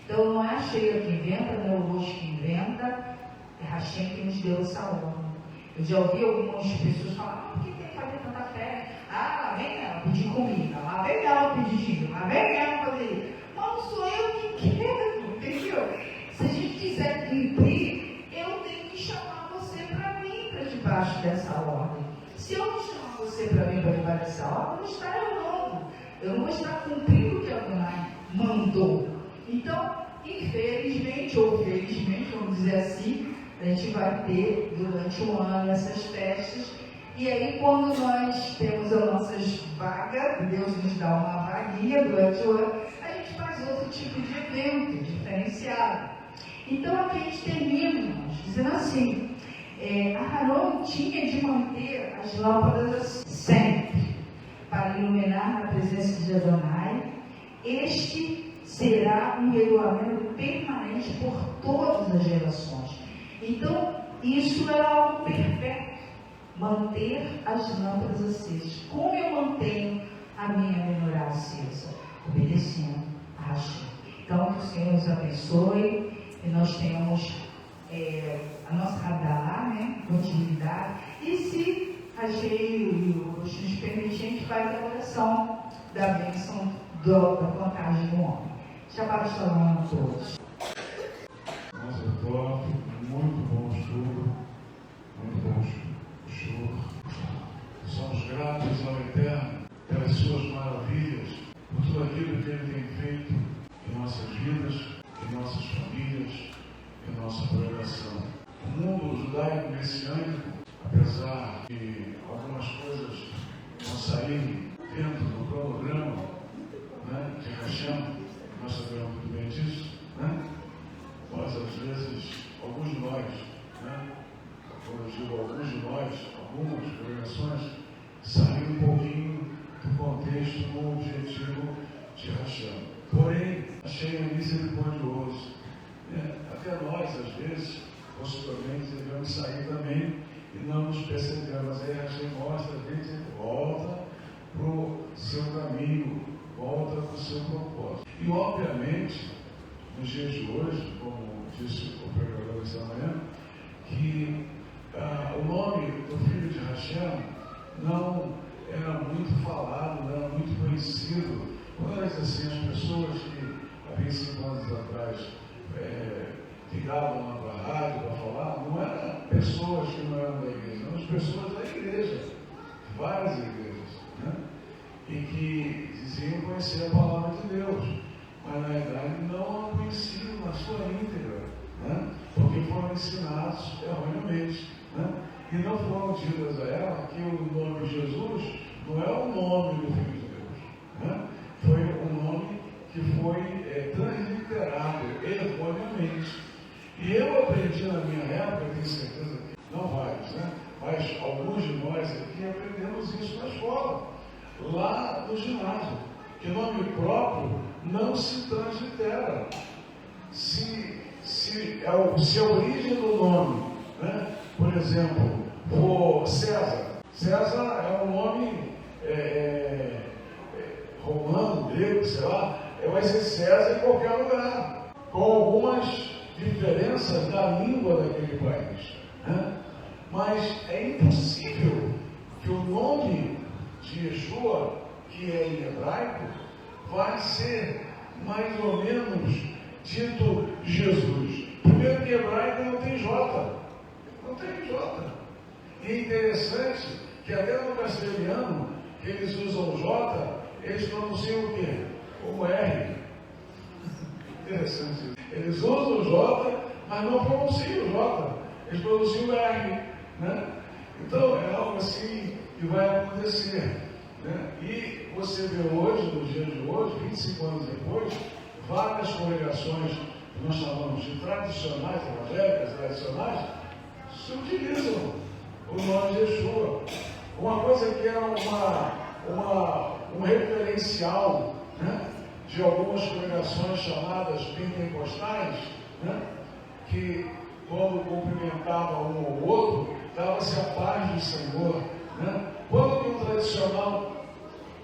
Então não é a Sheila que inventa, não é o Rosh que inventa, é Hashem que nos deu essa ordem. Eu já ouvi algumas pessoas falar, por que tem que fazer tanta festa? Lá vem ela pedir comida, lá vem ela pedir dinheiro, lá vem ela fazer isso. Mas não sou eu que quero, entendeu? Se a gente quiser cumprir, eu tenho que chamar você para mim, para debaixo dessa ordem. Se eu não chamar você para mim, para debaixo dessa ordem, eu vou estar errando. Eu não vou estar cumprindo o que a Adonai mandou. Então, infelizmente ou felizmente, vamos dizer assim, a gente vai ter durante o ano essas festas. E aí, quando nós temos as nossas vagas, Deus nos dá uma vaguinha durante o ano, a gente faz outro tipo de evento diferenciado. Então, aqui a gente termina, irmãos, dizendo assim, Aharon tinha de manter as lâmpadas sempre, para iluminar na presença de Adonai. Este será um regulamento permanente por todas as gerações. Então, isso é algo perfeito, manter as lâmpadas acesas. Como eu mantenho a minha menorá acesa? Obedecendo a Hashem. Então, que o Senhor nos abençoe e nós tenhamos a nossa radar, continuidade. E se a gente e o Rosh nos permitir, a gente faz a oração da bênção da vantagem do homem. Shabbat Shalom a todos. Nossa, top, muito bom estudo, muito bom show. Somos gratos ao Eterno pelas suas maravilhas, por tudo aquilo que Ele tem feito em nossas vidas, em nossas famílias, em nossa mundo judaico-messiânico, apesar de algumas coisas não saírem dentro do cronograma, né, de Hashem, nós sabemos muito bem disso, né? Mas às vezes, alguns de nós, né, quando eu digo alguns de nós, algumas pregações, saem um pouquinho do contexto do objetivo de Hashem. Porém, achei misericordioso. Até nós, às vezes, possivelmente, devemos sair também e não nos percebemos. Aí Hashem mostra, a gente volta para o seu caminho, volta para o seu propósito. E, obviamente, nos dias de hoje, como disse o pregador esta manhã, que o nome do filho de Hashem não era muito falado, não era muito conhecido. Quando assim, as pessoas que há 25 anos atrás ligavam lá para a rádio para falar, não eram pessoas que não eram da igreja, eram as pessoas da igreja, várias igrejas, né? E que diziam conhecer a palavra de Deus, mas na verdade não a conheciam na sua íntegra, né? Porque foram ensinados erroneamente, né? E não foram ditas a ela que o nome de Jesus não é o nome do Filho de Deus, né? Foi um nome que foi transliterado erroneamente. E eu aprendi na minha época, tenho certeza que não vários, né? Mas alguns de nós aqui aprendemos isso na escola, lá no ginásio, que nome próprio não se translitera. Se a origem do nome, né? Por exemplo, for César. César é um nome romano, grego, sei lá, vai ser César em qualquer lugar, com algumas diferenças da língua daquele país, né? Mas é impossível que o nome de Yeshua, que é em hebraico, vai ser mais ou menos dito Jesus. Primeiro que hebraico não tem J. Não tem J. E é interessante que até no castelhano, que eles usam J, eles pronunciam o quê? Como R. Interessante. Eles usam o J, mas não pronunciam o J. Eles pronunciam o R, né? Então, é algo assim que vai acontecer, né? E você vê hoje, no dia de hoje, 25 anos depois, várias congregações que nós chamamos de tradicionais, evangélicas tradicionais, se utilizam o nome de Yeshua. Uma coisa que era um referencial, né, de algumas congregações chamadas pentecostais, né, que quando cumprimentavam um ou outro, dava-se a paz do Senhor, né? Quando que o tradicional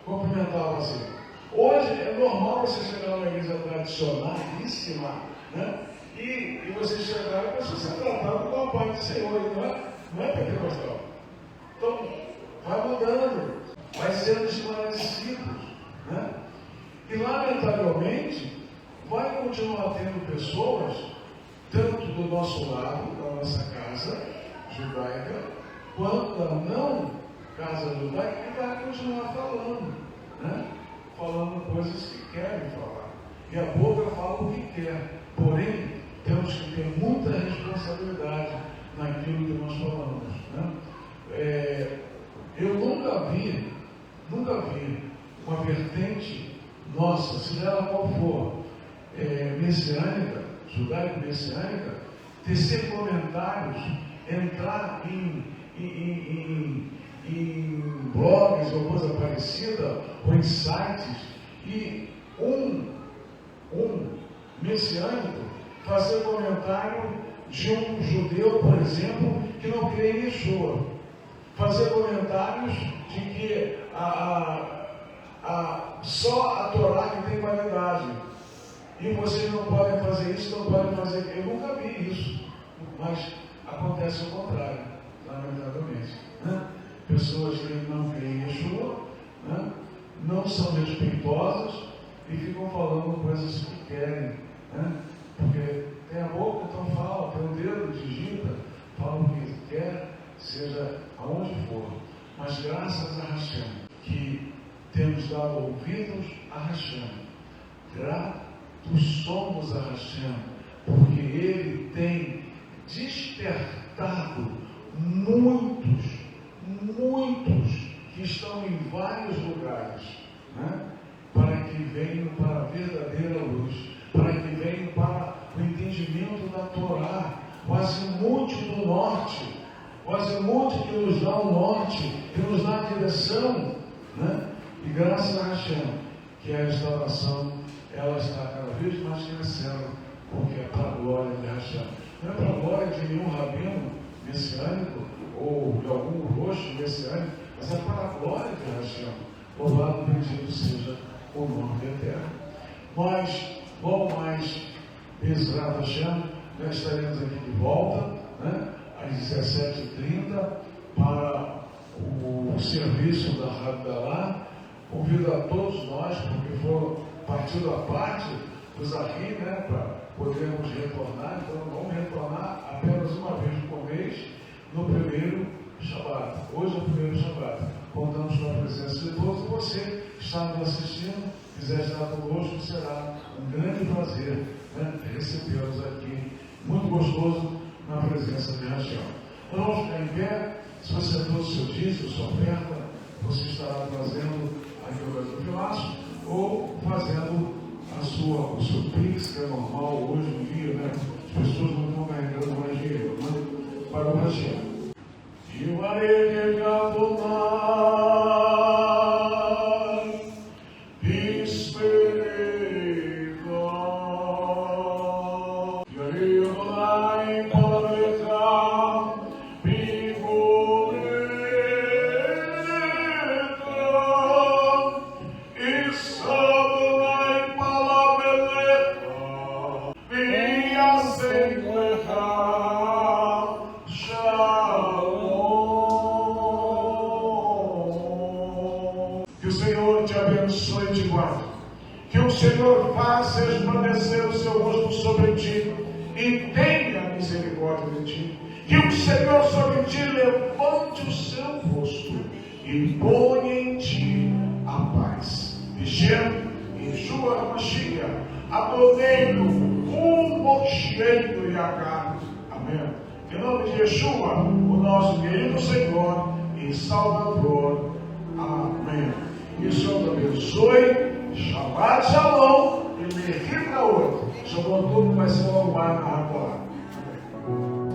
cumprimentava assim? Hoje é normal você chegar numa igreja tradicionalíssima, né? E você chegar e a pessoa ser tratada com a paz do Senhor, não é pentecostal. Então, vai mudando, vai sendo esclarecido, né? E lamentavelmente vai continuar tendo pessoas, tanto do nosso lado, da nossa casa judaica, quanto da não casa judaica, que vai continuar falando, né? Falando coisas que querem falar. E a boca fala o que quer. Porém, temos que ter muita responsabilidade naquilo que nós falamos, né? Eu nunca vi uma vertente nossa, seja ela qual for, messiânica, judaico-messiânica, tecer comentários, entrar em blogs ou coisa parecida, ou em sites, e um messiânico fazer comentário de um judeu, por exemplo, que não crê em Yeshua. Fazer comentários de que só a Torá que tem validade. E vocês não podem fazer isso, não podem fazer aquilo. Eu nunca vi isso. Mas acontece o contrário, lamentavelmente, né? Pessoas que não creem em Yeshua, né, não são respeitosas e ficam falando coisas que querem, né? Porque tem a boca, então fala, tem o dedo, digita, fala o que quer, seja aonde for. Mas graças a Hashem, que temos dado ouvidos a Hashem, gratos somos a Hashem, porque Ele tem despertado dado muitos que estão em vários lugares, né? Para que venham para a verdadeira luz, para que venham para o entendimento da Torá, o azimuth do norte, o azimuth que nos dá o norte, que nos dá a direção, né? E graças a Hashem, que a restauração, ela está cada vez mais crescendo, porque é para a glória de Hashem. Não é para a glória de nenhum rabino messiânico, ou de algum roxo messiânico, mas é para a glória de Hashem. Louvado e bendito seja o nome eterno. Nós, logo mais, Bezrat Hashem, nós estaremos aqui de volta, né, às 17h30, para o serviço da Havdalah. Convido a todos nós, porque for partido à parte dos aqui, né, para podermos retornar. Então vamos retornar apenas uma vez por mês, no primeiro Shabbat. Hoje é o primeiro Shabbat. Contamos com a presença de todos. E você que está nos assistindo, quiser estar conosco, será um grande prazer, né, recebê-los aqui. Muito gostoso na presença de Hashem. Então vamos ficar em pé. Se você trouxe seu dízimo, sua oferta, você estará trazendo aqui o Brasil Filaço, ou fazendo o seu Pix, que é normal hoje em dia, né? As pessoas não estão carregando mais dinheiro, né? Para o Hashem. E o Arei de Que o Senhor te abençoe e te guarde. Que o Senhor faça resplandecer o seu rosto sobre ti e tenha misericórdia de ti. Que o Senhor sobre ti levante o seu rosto e ponha em ti a paz. Hashem, Yeshua Mashiach, Adoneino, Mosheino e Agar. Amém. Em nome de Yeshua, o nosso querido Senhor e Salvador. Amém. Que o Senhor te abençoe. Shabbat Shalom e Lehim Laot. Shabbat tudo vai ser logo mais na agora.